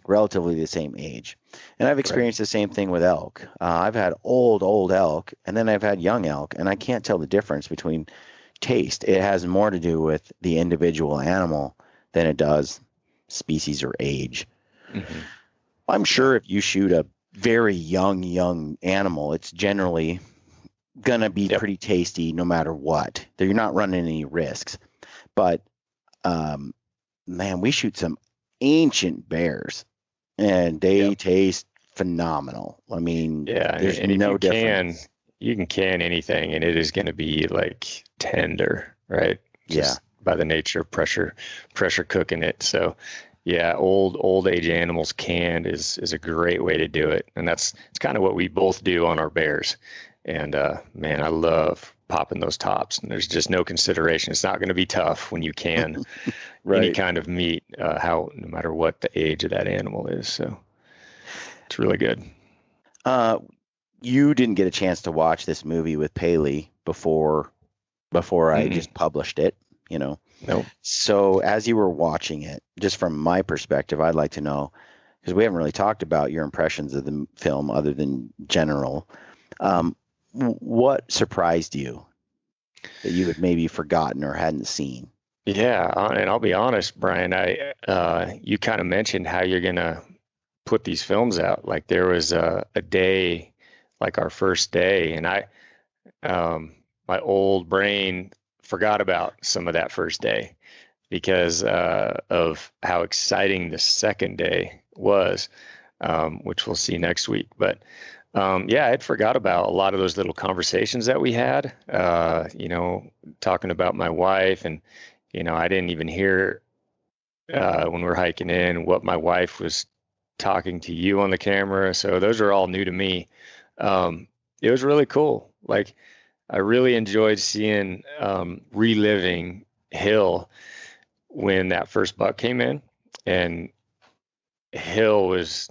relatively the same age. And I've Right. experienced the same thing with elk. I've had old elk, and then I've had young elk, and I can't tell the difference between taste. It has more to do with the individual animal than it does species or age. Mm-hmm. I'm Yeah. sure if you shoot a very young animal, it's generally gonna be Yep. pretty tasty no matter what. You're not running any risks. But um, man, we shoot some ancient bears, and they Yep. taste phenomenal. I mean, Yeah. there's And if no difference. you can can anything and it is going to be like tender, right? Yeah, Just by the nature of pressure cooking it. So yeah, old age animals canned is a great way to do it. And it's kind of what we both do on our bears. And man, I love popping those tops. And there's just no consideration. It's not going to be tough when you can any right. kind of meat, how no matter what the age of that animal is. So it's really good. Uh, you didn't get a chance to watch this movie with Paley before I Mm-mm. just published it, you know. Nope. So as you were watching it, just from my perspective, I'd like to know, because we haven't really talked about your impressions of the film other than general. Um, what surprised you that you had maybe forgotten or hadn't seen? Yeah, and I'll be honest, Brian. You kind of mentioned how you're gonna put these films out. Like there was a day, like our first day, and um, my old brain forgot about some of that first day because of how exciting the second day was, which we'll see next week. But yeah, I'd forgot about a lot of those little conversations that we had. Talking about my wife, and I didn't even hear when we're hiking in what my wife was talking to you on the camera. So those are all new to me. It was really cool. Like I really enjoyed seeing reliving Hill when that first buck came in, and Hill was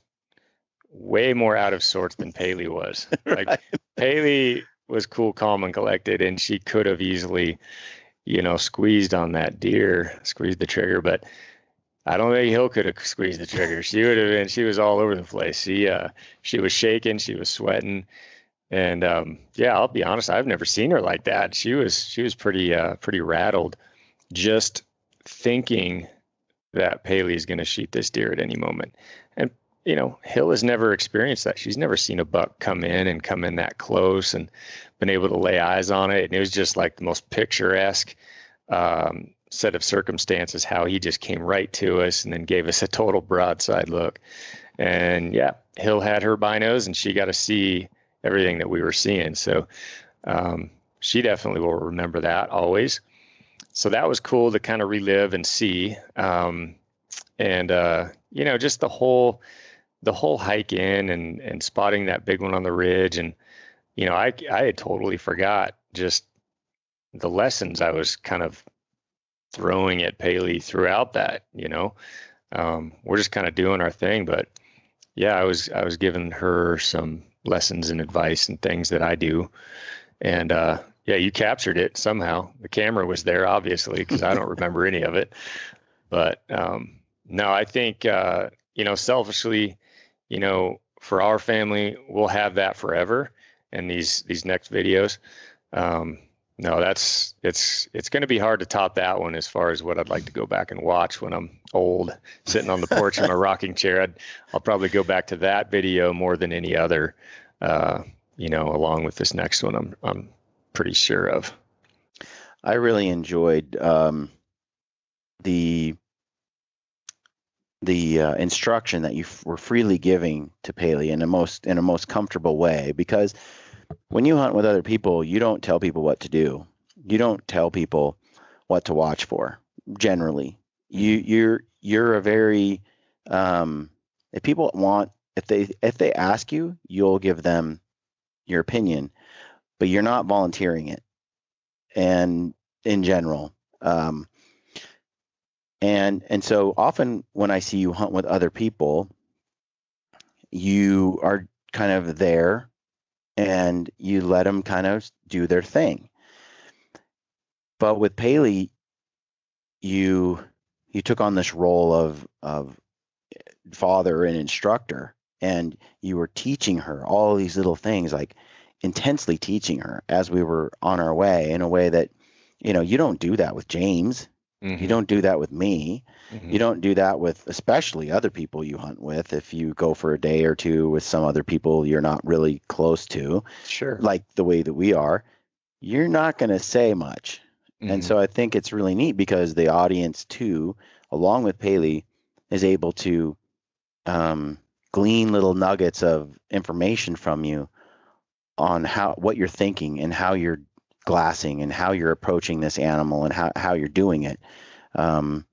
way more out of sorts than Paley was. Like Right. Paley was cool, calm, and collected, and she could have easily, squeezed on that deer, squeezed the trigger, but I don't think Hill could have squeezed the trigger. She would have been. She was all over the place. She was shaking. She was sweating. And yeah, I'll be honest. I've never seen her like that. She was pretty rattled, just thinking that Paley's going to shoot this deer at any moment. And Hill has never experienced that. She's never seen a buck come in that close and been able to lay eyes on it. And it was just like the most picturesque set of circumstances, how he just came right to us and then gave us a total broadside look. And yeah, Hill had her binos and she got to see everything that we were seeing. So she definitely will remember that always. So that was cool to kind of relive and see. And just the whole hike in and spotting that big one on the ridge. And, I had totally forgot just the lessons I was kind of throwing at Paley throughout that. We're just kind of doing our thing, but yeah, I was giving her some lessons and advice and things that I do. And yeah, you captured it somehow. The camera was there, obviously, because I don't remember any of it. But no, I think selfishly, for our family, we'll have that forever. And these next videos, um, no, it's going to be hard to top that one as far as what I'd like to go back and watch when I'm old, sitting on the porch in my rocking chair. I'll probably go back to that video more than any other, along with this next one. I'm pretty sure of. I really enjoyed the instruction that you were freely giving to Paley in a most comfortable way. Because when you hunt with other people, you don't tell people what to do. You don't tell people what to watch for. Generally, you're a very if people want if they ask you, you'll give them your opinion, but you're not volunteering it. And in general, and so often when I see you hunt with other people, you are kind of there and you let them kind of do their thing. But with Paley, you took on this role of father and instructor, and you were teaching her all these little things, like intensely teaching her as we were on our way, in a way that, you don't do that with James. You don't do that with me. You don't do that with especially other people you hunt with. If you go for a day or two with some other people you're not really close to, Sure. like the way that we are, you're not going to say much. And so I think it's really neat because the audience too, along with Paley, is able to glean little nuggets of information from you on what you're thinking and how you're glassing and how you're approaching this animal and how you're doing it, and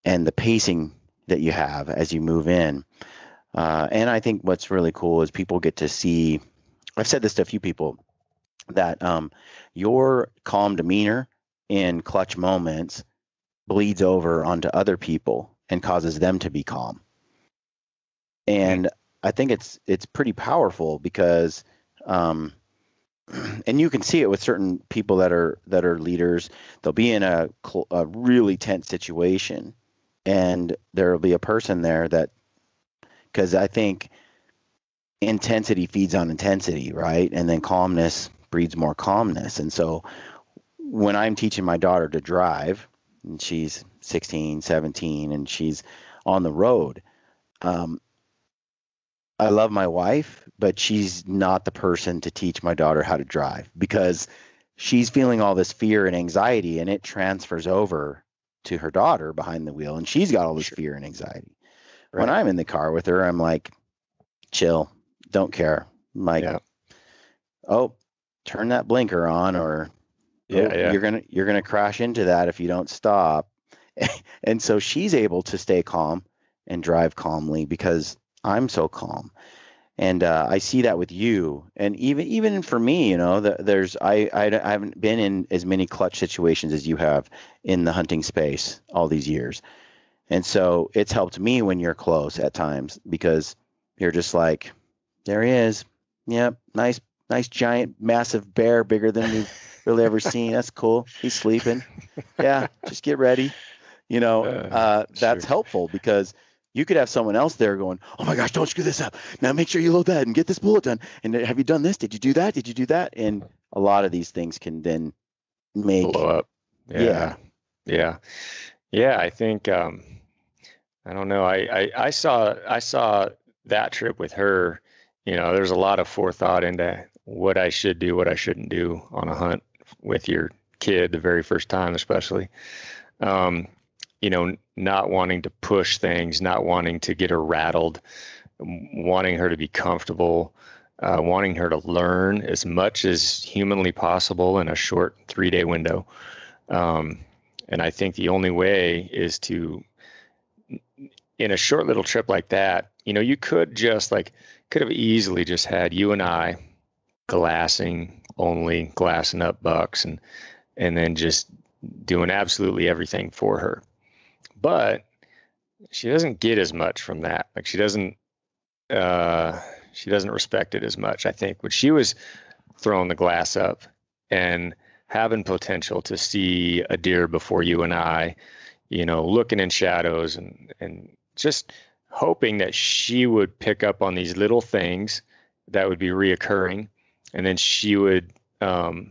the pacing that you have as you move in. And I think what's really cool is people get to see, I've said this to a few people, that your calm demeanor in clutch moments bleeds over onto other people and causes them to be calm. And I think it's pretty powerful because and you can see it with certain people that are leaders. They'll be in a really tense situation, and there will be a person there that, because I think intensity feeds on intensity, right? And then calmness breeds more calmness. And so when I'm teaching my daughter to drive, and she's 16, 17, and she's on the road, I love my wife, but she's not the person to teach my daughter how to drive, because she's feeling all this fear and anxiety, and it transfers over to her daughter behind the wheel, and she's got all this fear and anxiety. Right. When I'm in the car with her, I'm like, chill, don't care. I'm like, oh, turn that blinker on, or you're gonna crash into that if you don't stop. And so she's able to stay calm and drive calmly because I'm so calm. And I see that with you, and even for me, I haven't been in as many clutch situations as you have in the hunting space all these years, and so it's helped me when you're close at times, because you're just like, there he is, yep, nice giant massive bear, bigger than we've really ever seen. That's cool. He's sleeping. Yeah, just get ready. That's helpful, because you could have someone else there going, oh my gosh, don't screw this up. Now make sure you load that and get this bullet done. And have you done this? Did you do that? Did you do that? And a lot of these things can then blow up. Yeah. I think, I don't know. I saw that trip with her. There's a lot of forethought into what I should do, what I shouldn't do on a hunt with your kid the very first time, especially. Not wanting to push things, not wanting to get her rattled, wanting her to be comfortable, wanting her to learn as much as humanly possible in a short 3-day window. And I think the only way is to, in a short little trip like that, you could have easily just had you and I glassing up bucks and then just doing absolutely everything for her. But she doesn't get as much from that. Like she doesn't respect it as much. I think when she was throwing the glass up and having potential to see a deer before you and I, looking in shadows and just hoping that she would pick up on these little things that would be reoccurring. And then she would, because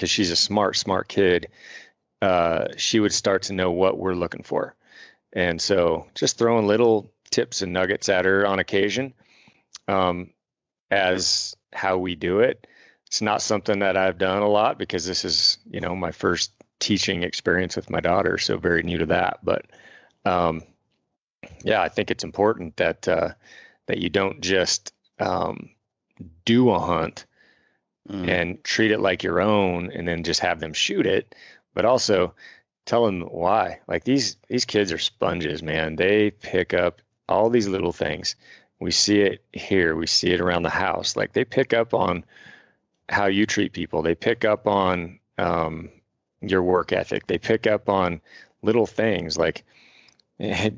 she's a smart kid, she would start to know what we're looking for. And so just throwing little tips and nuggets at her on occasion, as how we do it. It's not something that I've done a lot because this is, my first teaching experience with my daughter. So very new to that, but, Yeah, I think it's important that that you don't just do a hunt Mm, and treat it like your own and then just have them shoot it, but also tell them why. Like these kids are sponges, man. They pick up all these little things. We see it here, we see it around the house. Like they pick up on how you treat people. They pick up on your work ethic. They pick up on little things like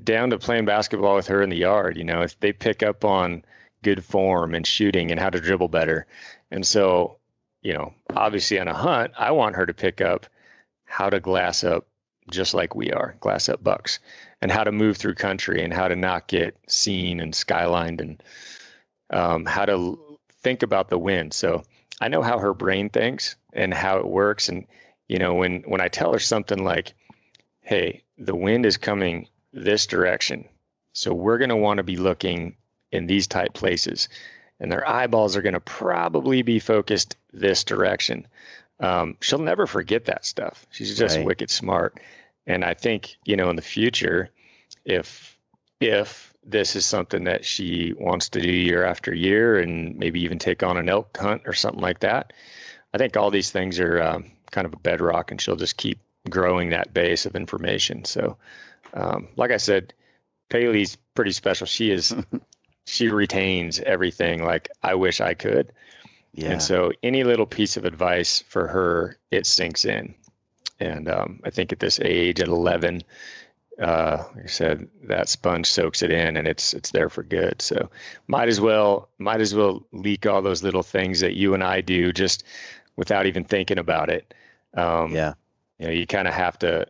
down to playing basketball with her in the yard. You know, if they pick up on good form and shooting and how to dribble better. And so, you know, obviously on a hunt, I want her to pick up how to glass up just like we are, glass up bucks, and how to move through country and how to not get seen and skylined and how to think about the wind. So I know how her brain thinks and how it works. And, you know, when I tell her something like, hey, the wind is coming this direction, so we're going to want to be looking in these type places, and their eyeballs are going to probably be focused this direction. She'll never forget that stuff. She's just right. wicked smart. And I think, you know, in the future, if this is something that she wants to do year after year and maybe even take on an elk hunt or something like that, I think all these things are kind of a bedrock, and she'll just keep growing that base of information. So, like I said, Paileys pretty special. She retains everything like I wish I could. And Yeah. so any little piece of advice for her, it sinks in. And I think at this age, at 11, like I said, that sponge soaks it in, and it's there for good. So might as well leak all those little things that you and I do just without even thinking about it. Um, Yeah. you know, you kind of have to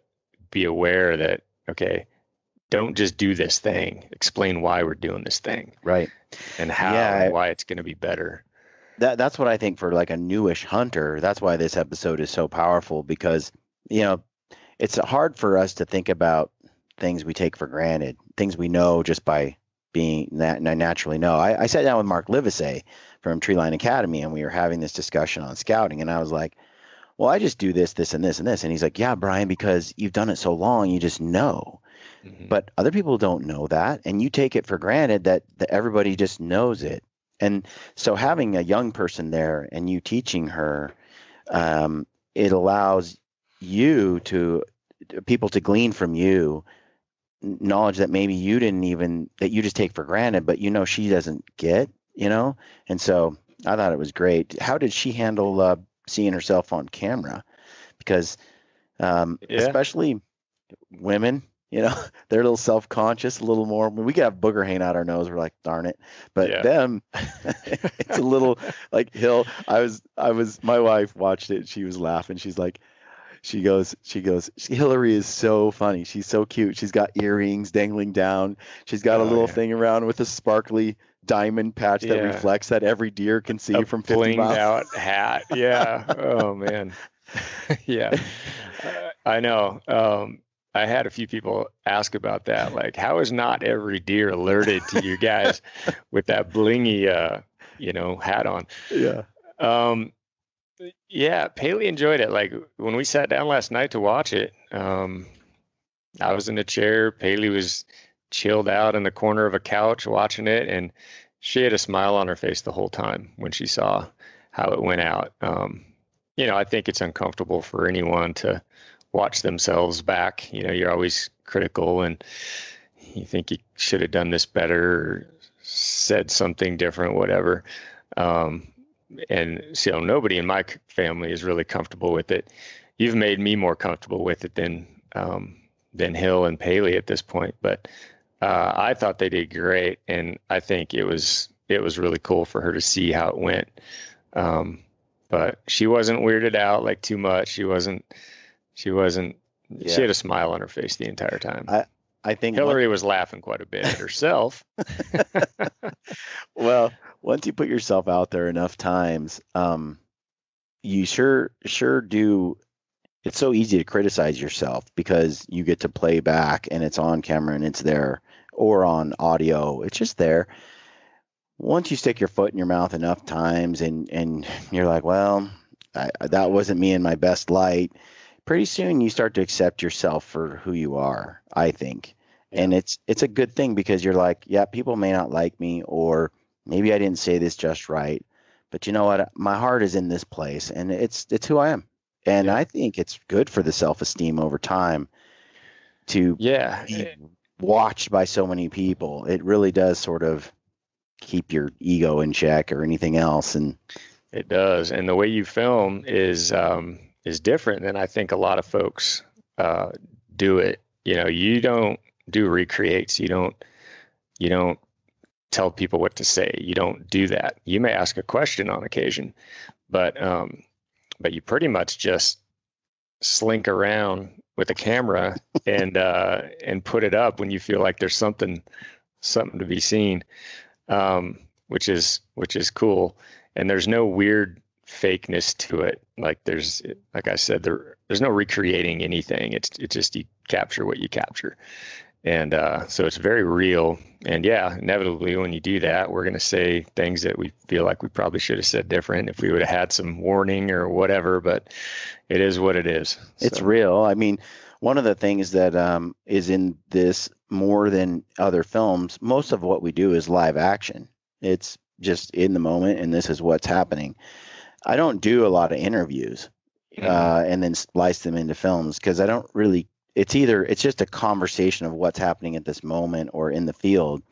be aware that, okay, don't just do this thing. Explain why we're doing this thing Right. and how and Yeah. why it's going to be better. That's what I think for like a newish hunter. That's why this episode is so powerful because, you know, it's hard for us to think about things we take for granted, things we know just by being that naturally know. I sat down with Mark Livesey from Treeline Academy, and we were having this discussion on scouting, and I was like, well, I just do this, this, and this, and this. And he's like, yeah, Brian, because you've done it so long, you just know. Hmm. But other people don't know that, and you take it for granted that everybody just knows it. And so having a young person there and you teaching her, it allows you to people to glean from you knowledge that maybe you didn't even that you just take for granted, but you know she doesn't get, you know. And so I thought it was great. How did she handle seeing herself on camera? Because Yeah. especially women, you know, they're a little self-conscious, a little more. I mean, we could have booger hanging out our nose. We're like, darn it. But Yeah. them, it's a little like I was, my wife watched it. She was laughing. She goes, Hillary is so funny. She's so cute. She's got earrings dangling down. She's got a Oh little yeah. thing around with a sparkly diamond patch that Yeah. reflects that every deer can see A from 50 blinged miles. out hat. Yeah. Oh man. Yeah. I know. I had a few people ask about that. Like, how is not every deer alerted to you guys with that blingy, you know, hat on? Yeah. Um, yeah, Paley enjoyed it. Like when we sat down last night to watch it, I was in a chair. Paley was chilled out in the corner of a couch watching it, and she had a smile on her face the whole time when she saw how it went out. You know, I think it's uncomfortable for anyone to watch themselves back. You know, you're always critical and you think you should have done this better or said something different, whatever. Um, and so nobody in my family is really comfortable with it. You've made me more comfortable with it than Hill and Paley at this point. But I thought they did great, and I think it was really cool for her to see how it went. Um, but she wasn't weirded out like too much. She wasn't. She Yeah. had a smile on her face the entire time. I I think one Hillary was laughing quite a bit at herself. well, once you put yourself out there enough times, you sure do. It's so easy to criticize yourself because you get to play back and it's on camera and it's there or on audio. It's just there. Once you stick your foot in your mouth enough times and you're like, well, that wasn't me in my best light. Pretty soon you start to accept yourself for who you are, I think. Yeah. And it's a good thing because you're like, yeah, people may not like me, or maybe I didn't say this just right, but you know what? My heart is in this place, and it's who I am. And Yeah. I think it's good for the self-esteem over time to Yeah. be watched by so many people. It really does sort of keep your ego in check or anything else. And It does. And the way you film is different than I think a lot of folks uh, do it. You know, you don't do recreates. You don't tell people what to say. You don't do that. You may ask a question on occasion, but you pretty much just slink around with a camera and put it up when you feel like there's something to be seen, which is cool. And there's no weird fakeness to it. Like I said, there's no recreating anything. It's just you capture what you capture. And so it's very real. And yeah, inevitably when you do that, we're going to say things that we feel like we probably should have said different if we would have had some warning or whatever, but it is what it is. it's So, real. I mean, one of the things that is in this more than other films, most of what we do is live action. It's just in the moment, and this is what's happening. I don't do a lot of interviews mhm, and then splice them into films because I don't really. It's just a conversation of what's happening at this moment or in the field,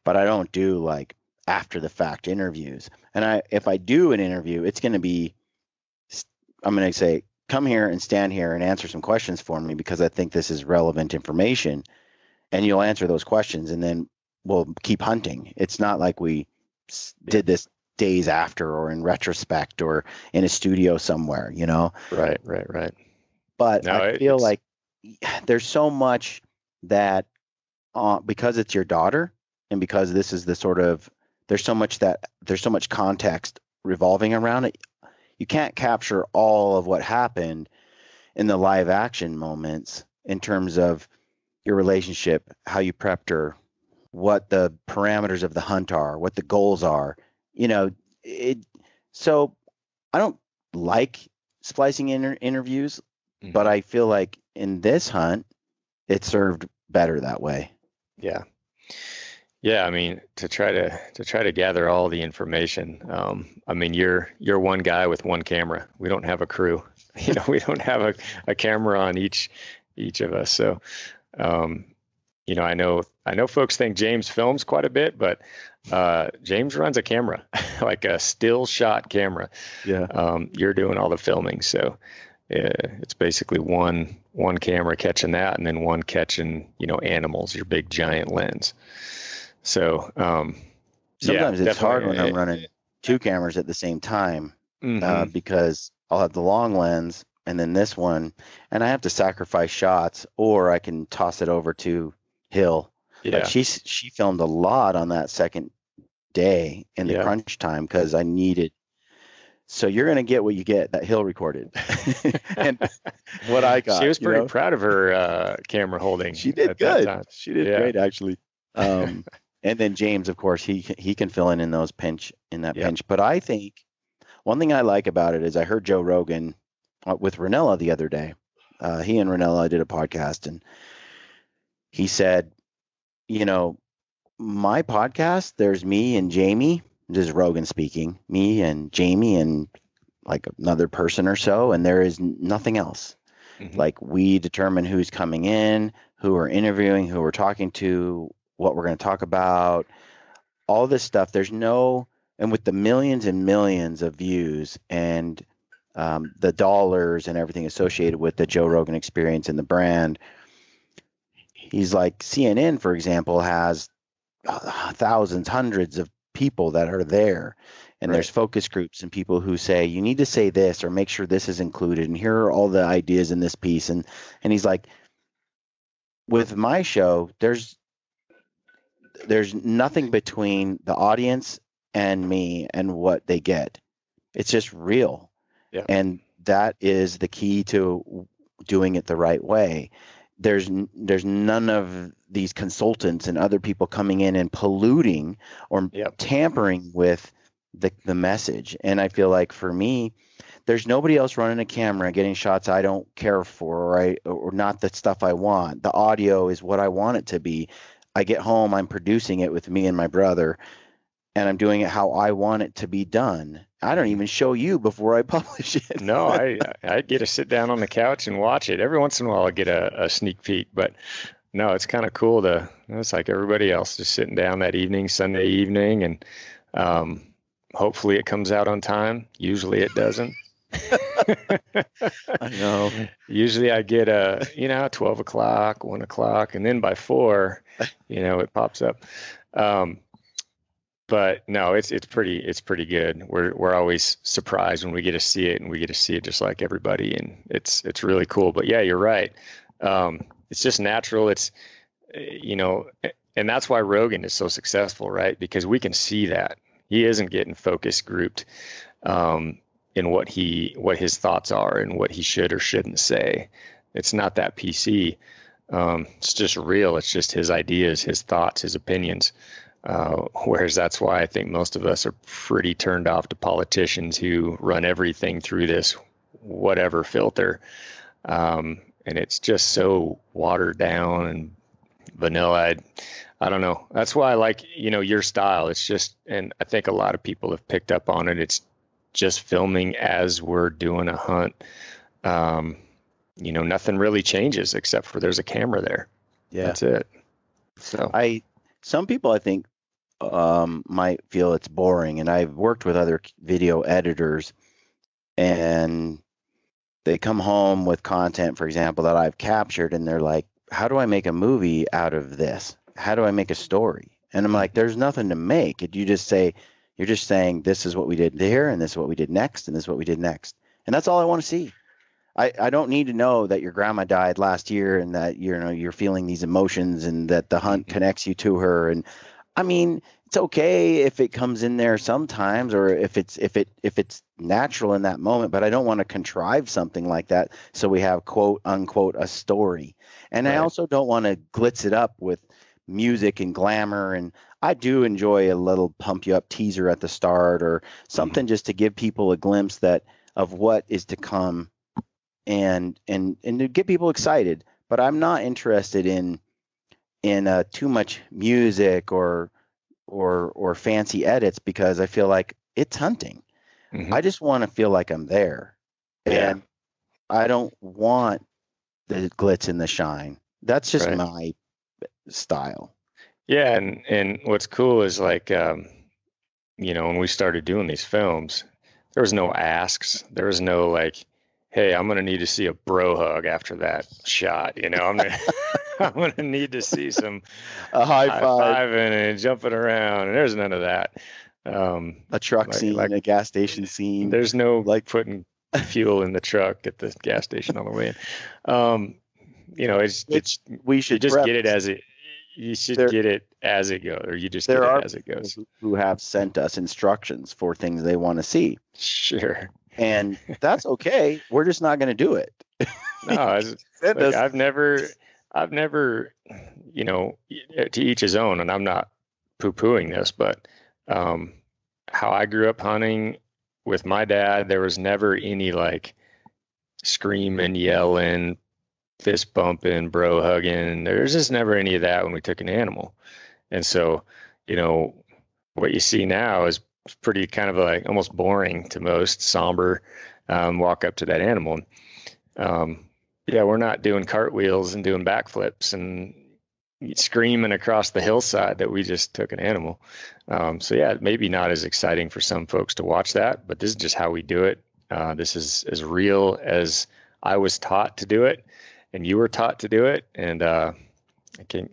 but I don't do like after the fact interviews. And if I do an interview, it's going to be, I'm going to say, come here and stand here and answer some questions for me because I think this is relevant information. And you'll answer those questions, and then we'll keep hunting. It's not like we yeah, did this days after or in retrospect or in a studio somewhere, you know. right, right, right. But I No, feel like there's so much that because it's your daughter and because this is the sort of there's so much context revolving around it. You can't capture all of what happened in the live action moments in terms of your relationship, how you prepped her, what the parameters of the hunt are, what the goals are. You know, it. So I don't like splicing interviews, but mhm, I feel like in this hunt, it served better that way. yeah. Yeah, I mean, to try to gather all the information. I mean, you're one guy with one camera. We don't have a crew. You know, we don't have a camera on each of us. So, um, you know, I know folks think James films quite a bit, but James runs a camera, like a still shot camera. Yeah. You're doing all the filming, so it's basically one camera catching that, and then one catching animals, your big giant lens. So, yeah, Sometimes it's hard when I'm definitely. running two cameras at the same time Hmm. because I'll have the long lens and then this one, and I have to sacrifice shots, or I can toss it over to Hill. Like Yeah, she filmed a lot on that second day in the yeah. crunch time because I needed. So you're gonna get what you get that Hill recorded, and what I She got. was pretty proud of her camera She holding did at that good. time. She did Yeah, great actually. Um, and then James, of course, he can fill in those in that yeah, pinch. But I think one thing I like about it is I heard Joe Rogan with Ranella the other day. He and Ranella did a podcast, and he said, you know, my podcast, there's me and Jamie. This is Rogan speaking. Me and Jamie and like another person or so, and there is nothing else. hmm, Like we determine who's coming in, who we're interviewing, who we're talking to, what we're going to talk about, all this stuff. There's no, and with the millions and millions of views and the dollars and everything associated with the Joe Rogan experience and the brand, he's like CNN, for example, has thousands, hundreds of people that are there. And right, there's focus groups and people who say, you need to say this or make sure this is included. And here are all the ideas in this piece. And he's like, with my show, there's nothing between the audience and me and what they get. It's just real. yeah, And that is the key to doing it the right way. There's none of these consultants and other people coming in and polluting or yeah, tampering with the message. And I feel like for me, there's nobody else running a camera getting shots I don't care for, or not the stuff I want. The audio is what I want it to be. I get home, I'm producing it with me and my brother, and I'm doing it how I want it to be done. I don't even show you before I publish it. No, I get to sit down on the couch and watch it. Every once in a while I get a sneak peek, but no, it's kind of cool it's like everybody else, just sitting down that evening, Sunday evening, and hopefully it comes out on time. Usually it doesn't. I know. Usually I get 12 o'clock, 1 o'clock, and then by 4, it pops up. But no, it's pretty good. We're always surprised when we get to see it, and we get to see it just like everybody, and it's really cool. But yeah, you're right. It's just natural. It's and that's why Rogan is so successful, right? Because we can see that he isn't getting focus grouped in what his thoughts are and what he should or shouldn't say. It's not that PC. It's just real. It's just his ideas, his thoughts, his opinions. Whereas that's why I think most of us are pretty turned off to politicians who run everything through this whatever filter. And it's just so watered down and vanilla. I don't know. That's why I like, your style. It's just, and I think a lot of people have picked up on it. It's just filming as we're doing a hunt. Nothing really changes except for there's a camera there. Yeah. That's it. So some people I think might feel it's boring, and I've worked with other video editors, and they come home with content, for example, that I've captured, and they're like, how do I make a movie out of this? How do I make a story? And I'm like, there's nothing to make. You're just saying this is what we did here, and this is what we did next, and this is what we did next. And that's all I want to see. I don't need to know that your grandma died last year and that you're feeling these emotions and that the hunt connects you to her. And I mean, it's okay if it comes in there sometimes, or if it's natural in that moment, but I don't want to contrive something like that so we have quote unquote a story. And right. I also don't want to glitz it up with music and glamour, and I do enjoy a little pump you up teaser at the start or something just to give people a glimpse of what is to come. And to get people excited, but I'm not interested in too much music or fancy edits, because I feel like it's hunting. I just want to feel like I'm there, and I don't want the glitz and the shine. That's just my style. Yeah, and what's cool is like when we started doing these films, there was no asks, there was no like, hey, I'm gonna need to see a bro hug after that shot. I'm gonna need to see some high five and jumping around. And there's none of that. A truck scene, a gas station scene. There's no like putting fuel in the truck at the gas station on the way in. We should just get it as it. You should get it as it goes, or you just get it as it goes. Who have sent us instructions for things they want to see. Sure. And that's okay. We're just not going to do it. No, I've never, to each his own, and I'm not poo-pooing this, but how I grew up hunting with my dad, there was never any like screaming, yelling, fist bumping, bro hugging. There's just never any of that when we took an animal. And so, what you see now is pretty kind of like almost boring to most, somber. Walk up to that animal. We're not doing cartwheels and doing backflips and screaming across the hillside that we just took an animal. Maybe not as exciting for some folks to watch that, but this is just how we do it. This is as real as I was taught to do it, and you were taught to do it. And I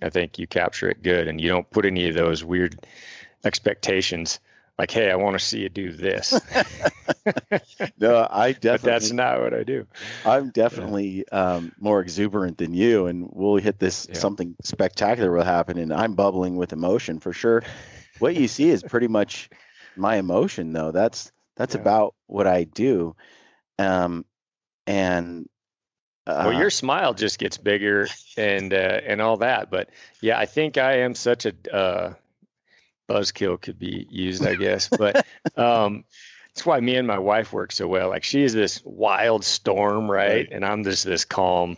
think you capture it good, and you don't put any of those weird expectations. Like, hey, I want to see you do this. No, I definitely. But that's not what I do. I'm definitely more exuberant than you, and we'll hit this. Something spectacular will happen, and I'm bubbling with emotion for sure. What you see is pretty much my emotion, though. That's about what I do. Well, your smile just gets bigger and all that. But yeah, I think I am such a buzzkill, could be used, I guess. But That's why me and my wife work so well. Like she is this wild storm, right? Right. And I'm just this calm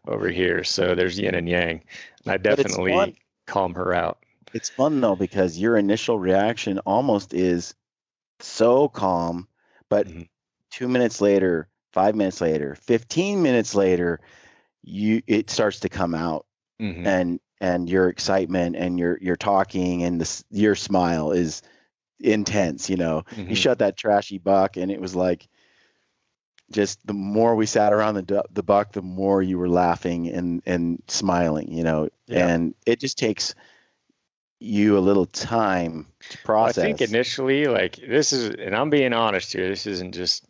over here. So there's yin and yang. And I But it's fun. definitely calm her out. It's fun though because your initial reaction almost is so calm, but Hmm. 2 minutes later, 5 minutes later, 15 minutes later, it starts to come out, Hmm. and your excitement and you're talking, and your smile is intense. You Hmm. shot that trashy buck, and it was like, just the more we sat around the buck, the more you were laughing and smiling, Yeah. and it just takes you a little time to Well, I think process. initially, like this is, and I'm being honest here, this isn't just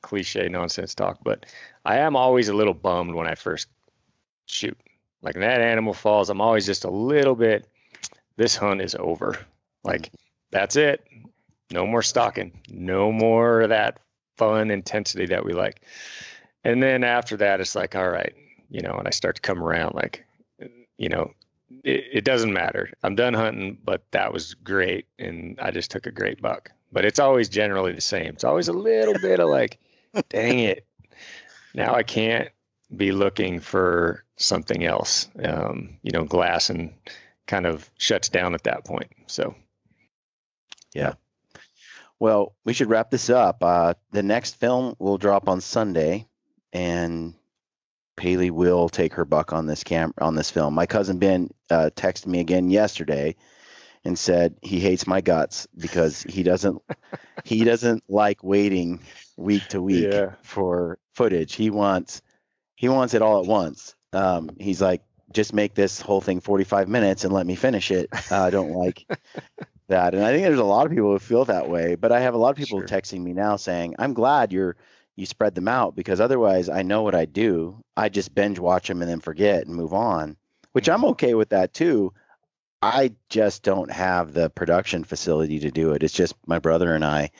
cliche nonsense talk, but I am always a little bummed when I first shoot. Like when that animal falls, I'm always just a little bit, this hunt is over. Mhm. Like that's it. No more stalking. No more of that fun intensity that we like. And then after that, it's like, all right, and I start to come around like, you know, it doesn't matter. I'm done hunting, but that was great. And I just took a great buck. But it's always generally the same. It's always a little bit of like, dang it. Now I can't be looking for something else. Glass and kind of shuts down at that point. So, yeah. Yeah. Well, we should wrap this up. The next film will drop on Sunday, and Paley will take her buck on this film. My cousin Ben texted me again yesterday and said he hates my guts because he doesn't like waiting week to week Yeah. for footage. He wants it all at once. He's like, just make this whole thing 45 minutes and let me finish it. I don't like that. And I think there's a lot of people who feel that way, but I have a lot of people Sure. texting me now saying, I'm glad you spread them out, because otherwise I know what I do. I just binge watch them and then forget and move on, which I'm Mhm. okay with that too. I just don't have the production facility to do it. It's just my brother and I,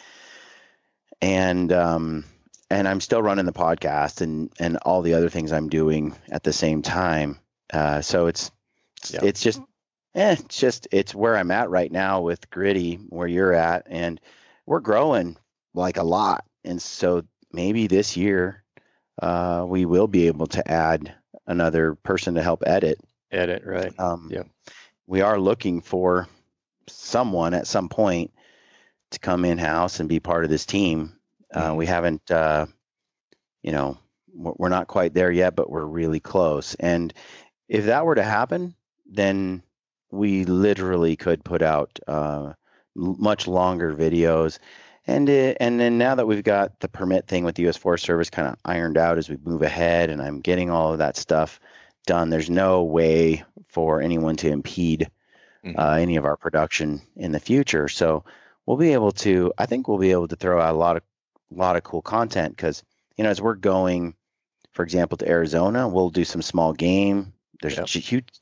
and I'm still running the podcast and all the other things I'm doing at the same time. So it's Yeah. it's just it's where I'm at right now with Gritty, where you're at, and we're growing like a lot. And so maybe this year we will be able to add another person to help edit. Edit, right. Um, Yeah. we are looking for someone at some point to come in house and be part of this team. Hmm. We haven't, we're not quite there yet, but we're really close. And if that were to happen, then we literally could put out much longer videos. And then now that we've got the permit thing with the U.S. Forest Service kind of ironed out as we move ahead, and I'm getting all of that stuff done, there's no way for anyone to impede Hmm. any of our production in the future. So I think we'll be able to throw out a lot of cool content, because as we're going, for example, to Arizona, we'll do some small game. Yep.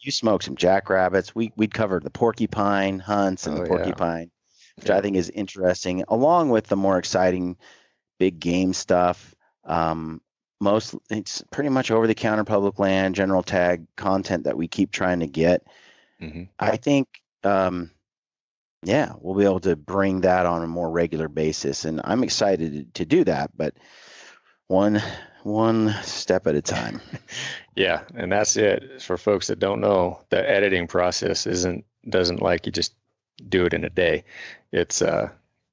You smoke some jackrabbits. We'd cover the porcupine hunts and the Oh yeah. porcupine, which I Yeah. think is interesting, along with the more exciting big game stuff. It's pretty much over the counter public land, general tag content that we keep trying to get. Hmm. I think, yeah, we'll be able to bring that on a more regular basis, and I'm excited to do that. But one one step at a time. Yeah, and that's it. For folks that don't know, the editing process doesn't like you just do it in a day. It's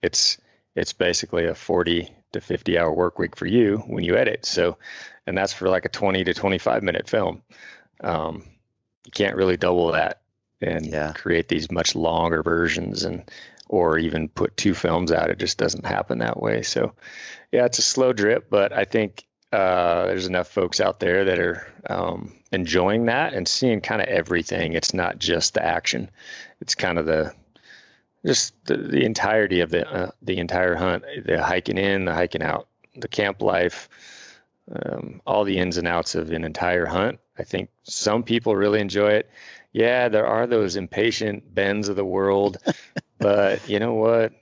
it's it's basically a 40 to 50 hour work week for you when you edit. So, and that's for like a 20 to 25-minute film. Um, you can't really double that and Yeah. create these much longer versions or even put two films out. It just doesn't happen that way. So yeah, it's a slow drip, but I think there's enough folks out there that are enjoying that and seeing kind of everything. It's not just the action; it's kind of the entirety of the entire hunt, the hiking in, the hiking out, the camp life, all the ins and outs of an entire hunt. I think some people really enjoy it. Yeah, there are those impatient Bens of the world, but you know what?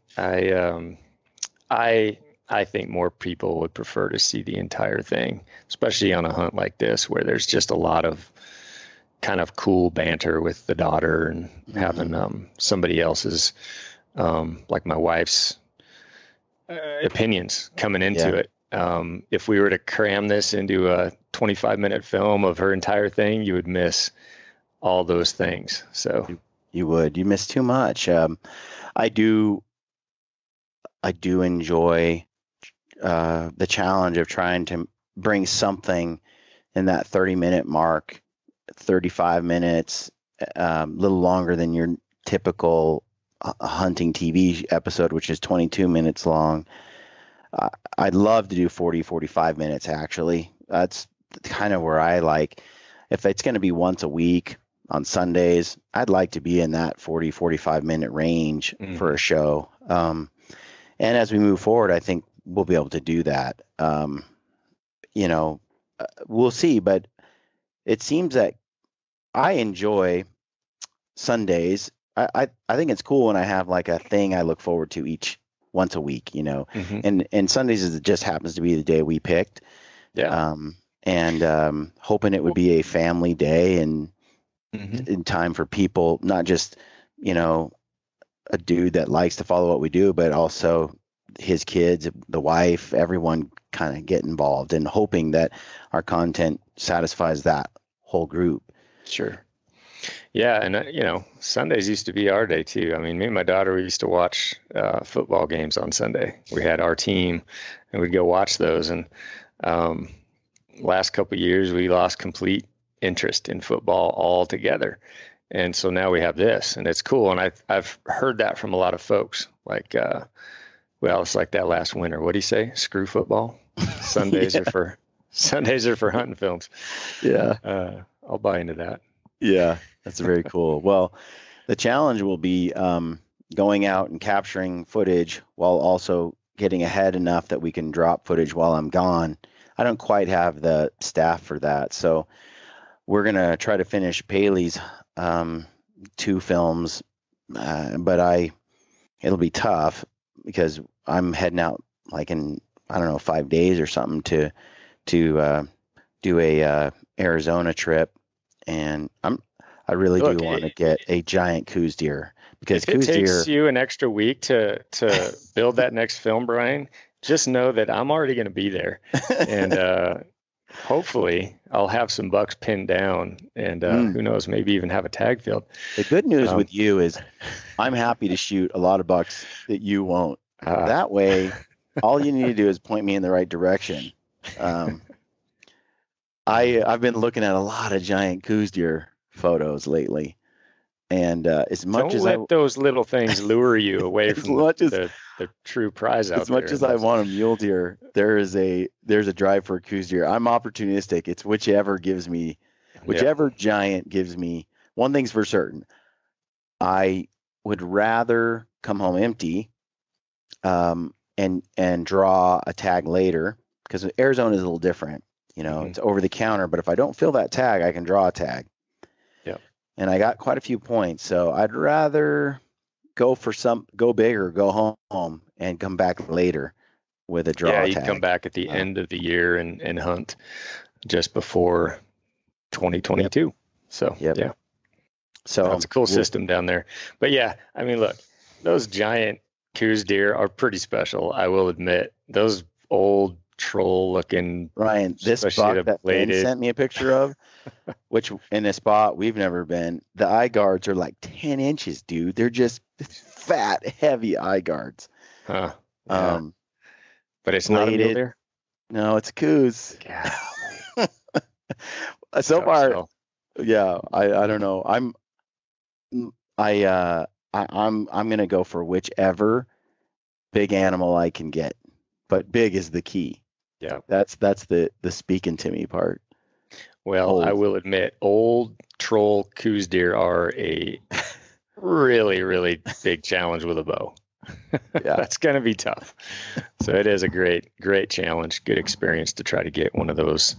I I think more people would prefer to see the entire thing, especially on a hunt like this where there's just a lot of kind of cool banter with the daughter and Hmm. having somebody else's like my wife's opinions coming into Yeah, it. If we were to cram this into a 25-minute film of her entire thing, you would miss all those things. So you would. You miss too much. I do. I do enjoy the challenge of trying to bring something in that 30-minute mark, 35 minutes, a little longer than your typical hunting TV episode, which is 22 minutes long. I'd love to do 40, 45 minutes, actually. That's kind of where I like, if it's going to be once a week on Sundays, I'd like to be in that 40, 45-minute range for a show. And as we move forward, I think we'll be able to do that. We'll see, but it seems that I enjoy Sundays. I think it's cool when I have like a thing I look forward to each once a week, and Sundays just happens to be the day we picked. Yeah. Hoping it would be a family day and in time for people, not just, a dude that likes to follow what we do, but also his kids, the wife, everyone kind of get involved, and hoping that our content satisfies that whole group. Sure. Yeah, and Sundays used to be our day too. I mean, me and my daughter, we used to watch football games on Sunday. We had our team, and we'd go watch those. And last couple of years, we lost complete interest in football altogether. And so now we have this, and it's cool. And I've heard that from a lot of folks. Like, it's like that last winter. What do you say? Screw football. Sundays are for hunting films. Yeah, I'll buy into that. Yeah, that's very cool. Well, the challenge will be going out and capturing footage while also getting ahead enough that we can drop footage while I'm gone. I don't quite have the staff for that, so we're gonna try to finish Paileys 2 films, but it'll be tough because I'm heading out like in, I don't know, 5 days or something to do a Arizona trip. And I really do want to get a giant Coues deer, because if it takes you an extra week to build that next film, Brian, just know that I'm already going to be there, and hopefully I'll have some bucks pinned down, and who knows, maybe even have a tag field. The good news with you is I'm happy to shoot a lot of bucks that you won't. That way, all you need to do is point me in the right direction. I've been looking at a lot of giant Coues deer photos lately, and as much Don't let those little things lure you away from the true prize out there. As much as I want a mule deer, there's a drive for a Coues deer. I'm opportunistic. It's whichever giant gives me. One thing's for certain, I would rather come home empty, and draw a tag later, because Arizona is a little different. It's over the counter, but if I don't feel that tag, I can draw a tag. Yeah. And I got quite a few points, so I'd rather go big or go home and come back later with a draw tag. Yeah, you come back at the end of the year and hunt just before 2022. Yep. So, yeah. So that's a cool system down there. But yeah, I mean, look, those giant Coues deer are pretty special, I will admit. Those old troll-looking, Ryan, this buck that Ben sent me a picture of, which in a spot we've never been, the eye guards are like 10 inches, dude. They're just fat, heavy eye guards. Huh. Yeah. But it's not a mule deer? No, it's a Coues. So far, yeah, I don't know. I'm gonna go for whichever big animal I can get, but big is the key. Yeah, that's the speaking to me part. Well, I will admit, old troll Coues deer are a really, really big challenge with a bow. Yeah, that's gonna be tough. So it is a great challenge, good experience to try to get one of those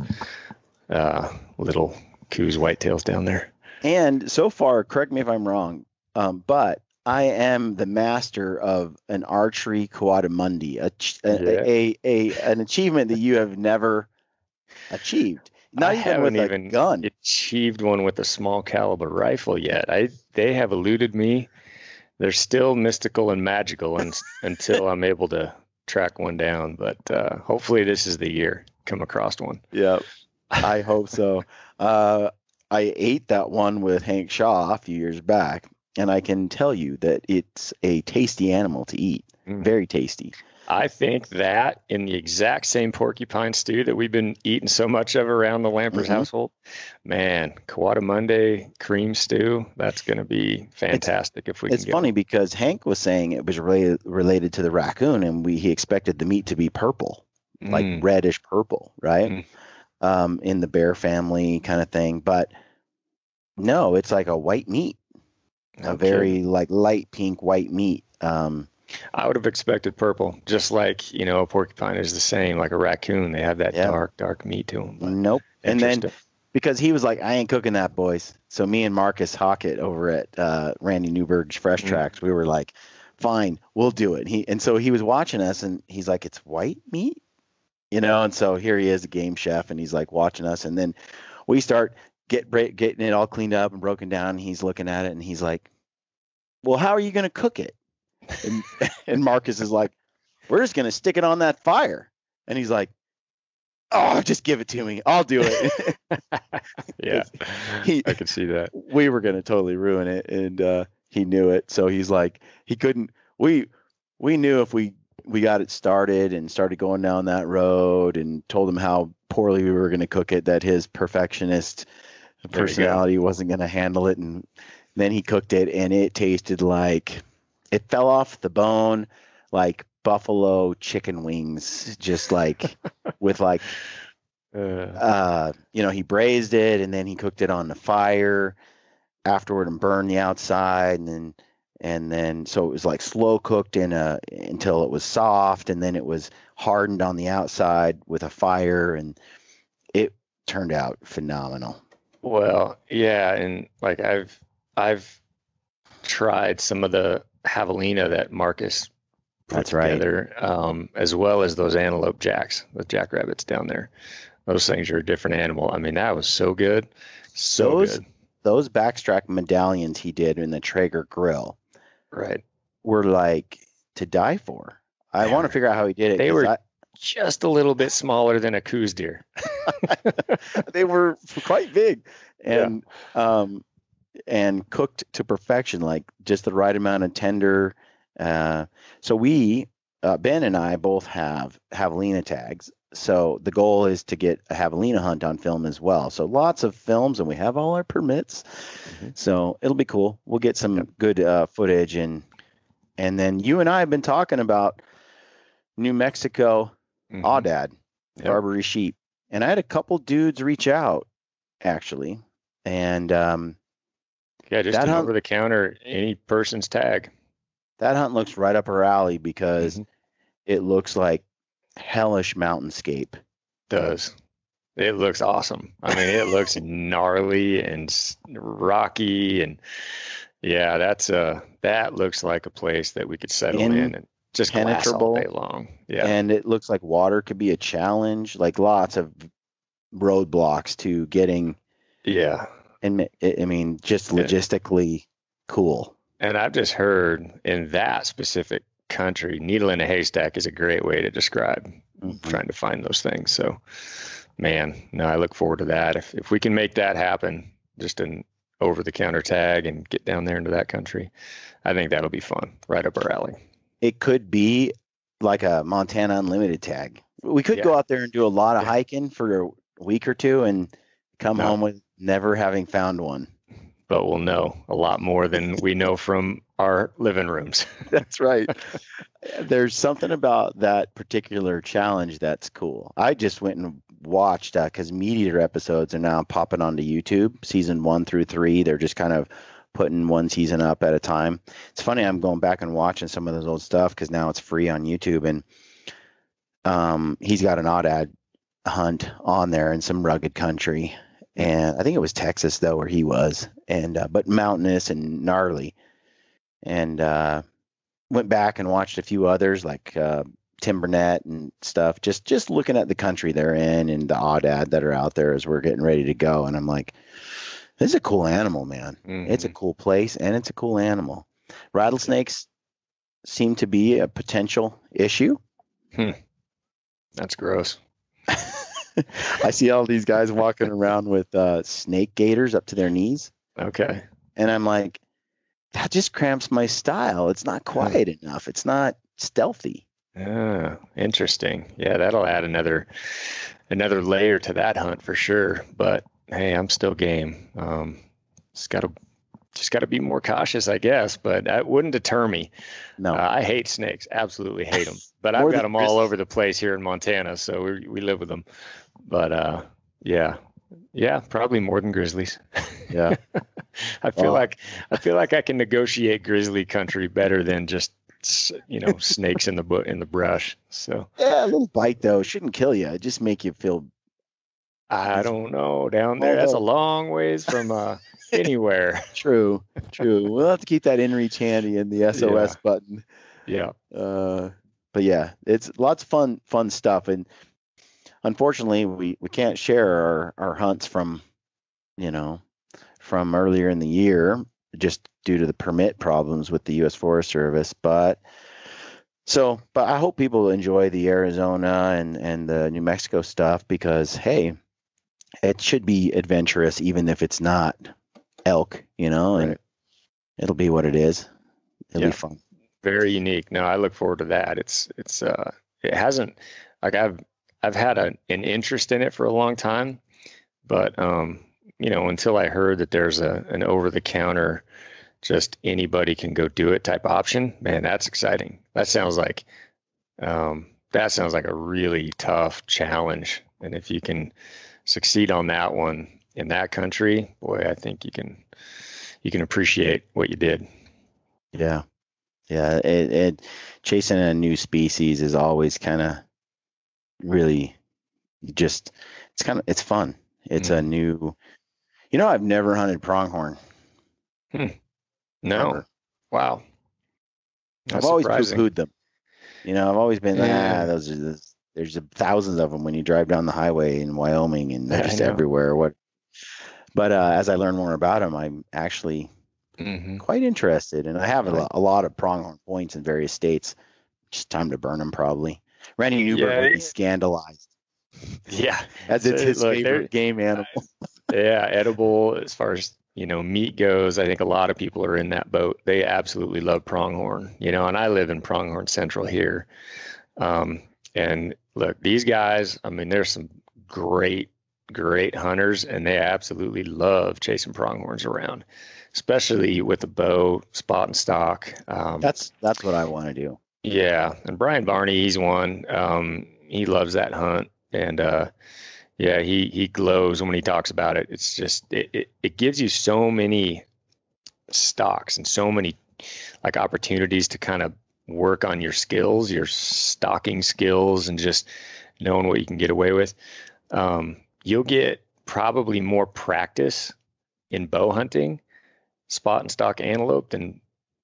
little Coues whitetails down there. And so far, correct me if I'm wrong, but I am the master of an archery coatimundi, an achievement that you have never achieved. Not even with a gun. Achieved one with a small caliber rifle yet. They have eluded me. They're still mystical and magical until I'm able to track one down, but hopefully this is the year come across one. Yeah, I hope so. Uh, I ate that one with Hank Shaw a few years back, and I can tell you that it's a tasty animal to eat. Very tasty. I think that in the exact same porcupine stew that we've been eating so much of around the Lampers household, man, Coatimundi cream stew, that's going to be fantastic if we can It's get funny it. because Hank was saying it was related to the raccoon, and he expected the meat to be purple, like reddish purple, right? In the bear family kind of thing. But no, it's like a white meat, a very like light pink white meat. I would have expected purple, just like, a porcupine is the same, like a raccoon. They have that dark meat to them. Nope. And then because he was like, I ain't cooking that, boys. So me and Marcus Hockett over at Randy Newberg's Fresh Tracks, we were like, fine, we'll do it. And so he was watching us, and he's like, it's white meat, and so here he is, a game chef, and he's like watching us, and then we start getting it all cleaned up and broken down. And he's looking at it, and he's like, well, how are you going to cook it? And Marcus is like, we're just going to stick it on that fire. And he's like, oh, just give it to me. I'll do it. Yeah, I could see that. We were going to totally ruin it, and he knew it. So he's like, he couldn't. We knew if we got it started and started going down that road and told him how poorly we were going to cook it, that his perfectionist personality wasn't going to handle it. And then he cooked it, and it tasted like it fell off the bone, like buffalo chicken wings, just like with like, he braised it, and then he cooked it on the fire afterward and burned the outside. And then so it was like slow cooked until it was soft, and then it was hardened on the outside with a fire, and it turned out phenomenal. Well, yeah, and like I've tried some of the javelina that Marcus put together, as well as those antelope jacks, the jackrabbits down there. Those things are a different animal. I mean, that was so good, good. Those backstrap medallions he did in the Traeger grill, right, were like to die for. I want to figure out how he did it. They were just a little bit smaller than a Coues deer. They were quite big, and cooked to perfection, like just the right amount of tender. So Ben and I both have javelina tags. So the goal is to get a javelina hunt on film as well. So lots of films, and we have all our permits. So it'll be cool. We'll get some good footage, and then you and I have been talking about New Mexico Aoudad, Barbary sheep, and I had a couple dudes reach out actually, and just an over the counter any person's tag. That hunt looks right up our alley because it looks like hellish mountainscape. Does. It looks awesome. I mean, it looks gnarly and rocky, and that looks like a place that we could settle in and just glass all day long. Yeah. And it looks like water could be a challenge, like lots of roadblocks to getting. Yeah. And I mean, just logistically cool. And I've just heard in that specific country, needle in a haystack is a great way to describe trying to find those things. So, man, no, I look forward to that. If we can make that happen, just an over-the-counter tag and get down there into that country, I think that'll be fun, right up our alley. It could be like a Montana Unlimited tag. We could go out there and do a lot of hiking for a week or two and come home with never having found one. But we'll know a lot more than we know from our living rooms. That's right. There's something about that particular challenge that's cool. I just went and watched because MeatEater episodes are now popping onto YouTube, season 1 through 3. They're just kind of putting one season up at a time. It's funny, I'm going back and watching some of those old stuff because now it's free on YouTube, and he's got an Aoudad hunt on there in some rugged country. And I think it was Texas though, where he was, and but mountainous and gnarly. And went back and watched a few others like Tim Burnett and stuff. Just looking at the country they're in and the Aoudad that are out there as we're getting ready to go. And I'm like, this is a cool animal, man. It's a cool place and it's a cool animal. Rattlesnakes seem to be a potential issue. Hmm. That's gross. I see all these guys walking around with snake gaiters up to their knees, Okay. and I'm like, that just cramps my style. It's not Huh. quiet enough. It's not stealthy. Interesting. Yeah, that'll add another layer to that hunt for sure. But hey, I'm still game. Just gotta just gotta be more cautious, I guess. But that wouldn't deter me. No, I hate snakes, absolutely hate them. But I've more got than them all grizzlies. over the place here in Montana, so we live with them. But yeah, yeah, probably more than grizzlies. Yeah. I feel Well, like I feel like I can negotiate grizzly country better than just snakes in the brush. So yeah, a little bite though shouldn't kill you. It just make you feel. I It's don't know down there. That's a although long ways from anywhere. true, true. We'll have to keep that in reach handy in the Yeah, SOS button. yeah, Uh, but yeah, it's lots of fun stuff. And unfortunately, we can't share our hunts from you know from earlier in the year just due to the permit problems with the U.S. Forest Service. But I hope people enjoy the Arizona and the New Mexico stuff because hey, it should be adventurous even if it's not elk, and right. it'll be what it is. It'll be Yeah, fun. very unique. No, I look forward to that. It hasn't like I've had an interest in it for a long time, but until I heard that there's an over the counter just anybody can go do it type option, man, that's exciting. That sounds like a really tough challenge. And if you can succeed on that one in that country, boy, I think you can appreciate what you did. Yeah, yeah. It chasing a new species is always kind of really just it's fun. It's a Hmm. new. I've never hunted pronghorn Hmm. No. ever. Wow. I've That's always surprising. poo-pooed them. I've always been Yeah, there's thousands of them when you drive down the highway in Wyoming and they're I just know. everywhere. What? But as I learn more about them, I'm actually Hmm. quite interested, and I have I, a lot of pronghorn points in various states. Just time to burn them, probably. Randy Newberg yeah, would be scandalized, yeah. as So it's his look, favorite game animal. yeah, edible as far as meat goes. I think a lot of people are in that boat. They absolutely love pronghorn. And I live in Pronghorn Central here. Um, and look, these guys. I mean, there's some great, great hunters, and they absolutely love chasing pronghorns around, especially with the bow, spot and stock. That's what I want to do. Yeah, and Brian Barney, he's one. He loves that hunt, and yeah, he glows when he talks about it. It's just it gives you so many stocks and so many like opportunities to kind of work on your skills, your stalking skills, and just knowing what you can get away with. You'll get probably more practice in bow hunting, spot and stalk antelope than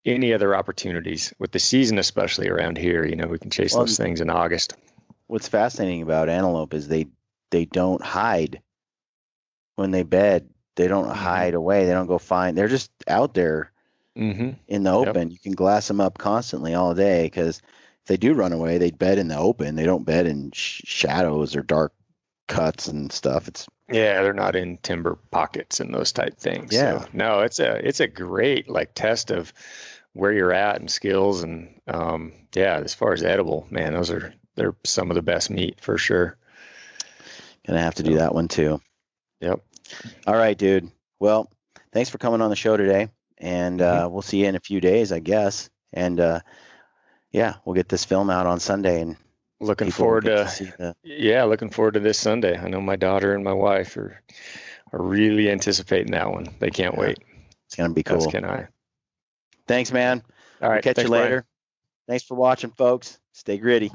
any other opportunities with the season, especially around here. We can chase those Well, things in August. what's fascinating about antelope is they don't hide when they bed. They don't Hmm. hide away. They don't go find. They're just out there Hmm. in the Yep. open. You can glass them up constantly all day because if they do run away, they bed in the open. They don't bed in shadows or dark cuts and stuff. Yeah, they're not in timber pockets and those type things. So Yeah, no, it's a great like test of where you're at and skills and yeah, as far as edible, man, they're some of the best meat for sure. gonna have to do So that one too. yep. All right, dude. Well, thanks for coming on the show today, and Hmm. we'll see you in a few days, I guess. And yeah, we'll get this film out on Sunday, and Looking people will forward get to to see the. looking forward to this Sunday. I know my daughter and my wife are really anticipating that one. They can't Yeah, wait. it's gonna be As cool. can I. Thanks, Yeah. man. All We'll right. catch you Thanks, Brian. later. Thanks for watching, folks. Stay gritty.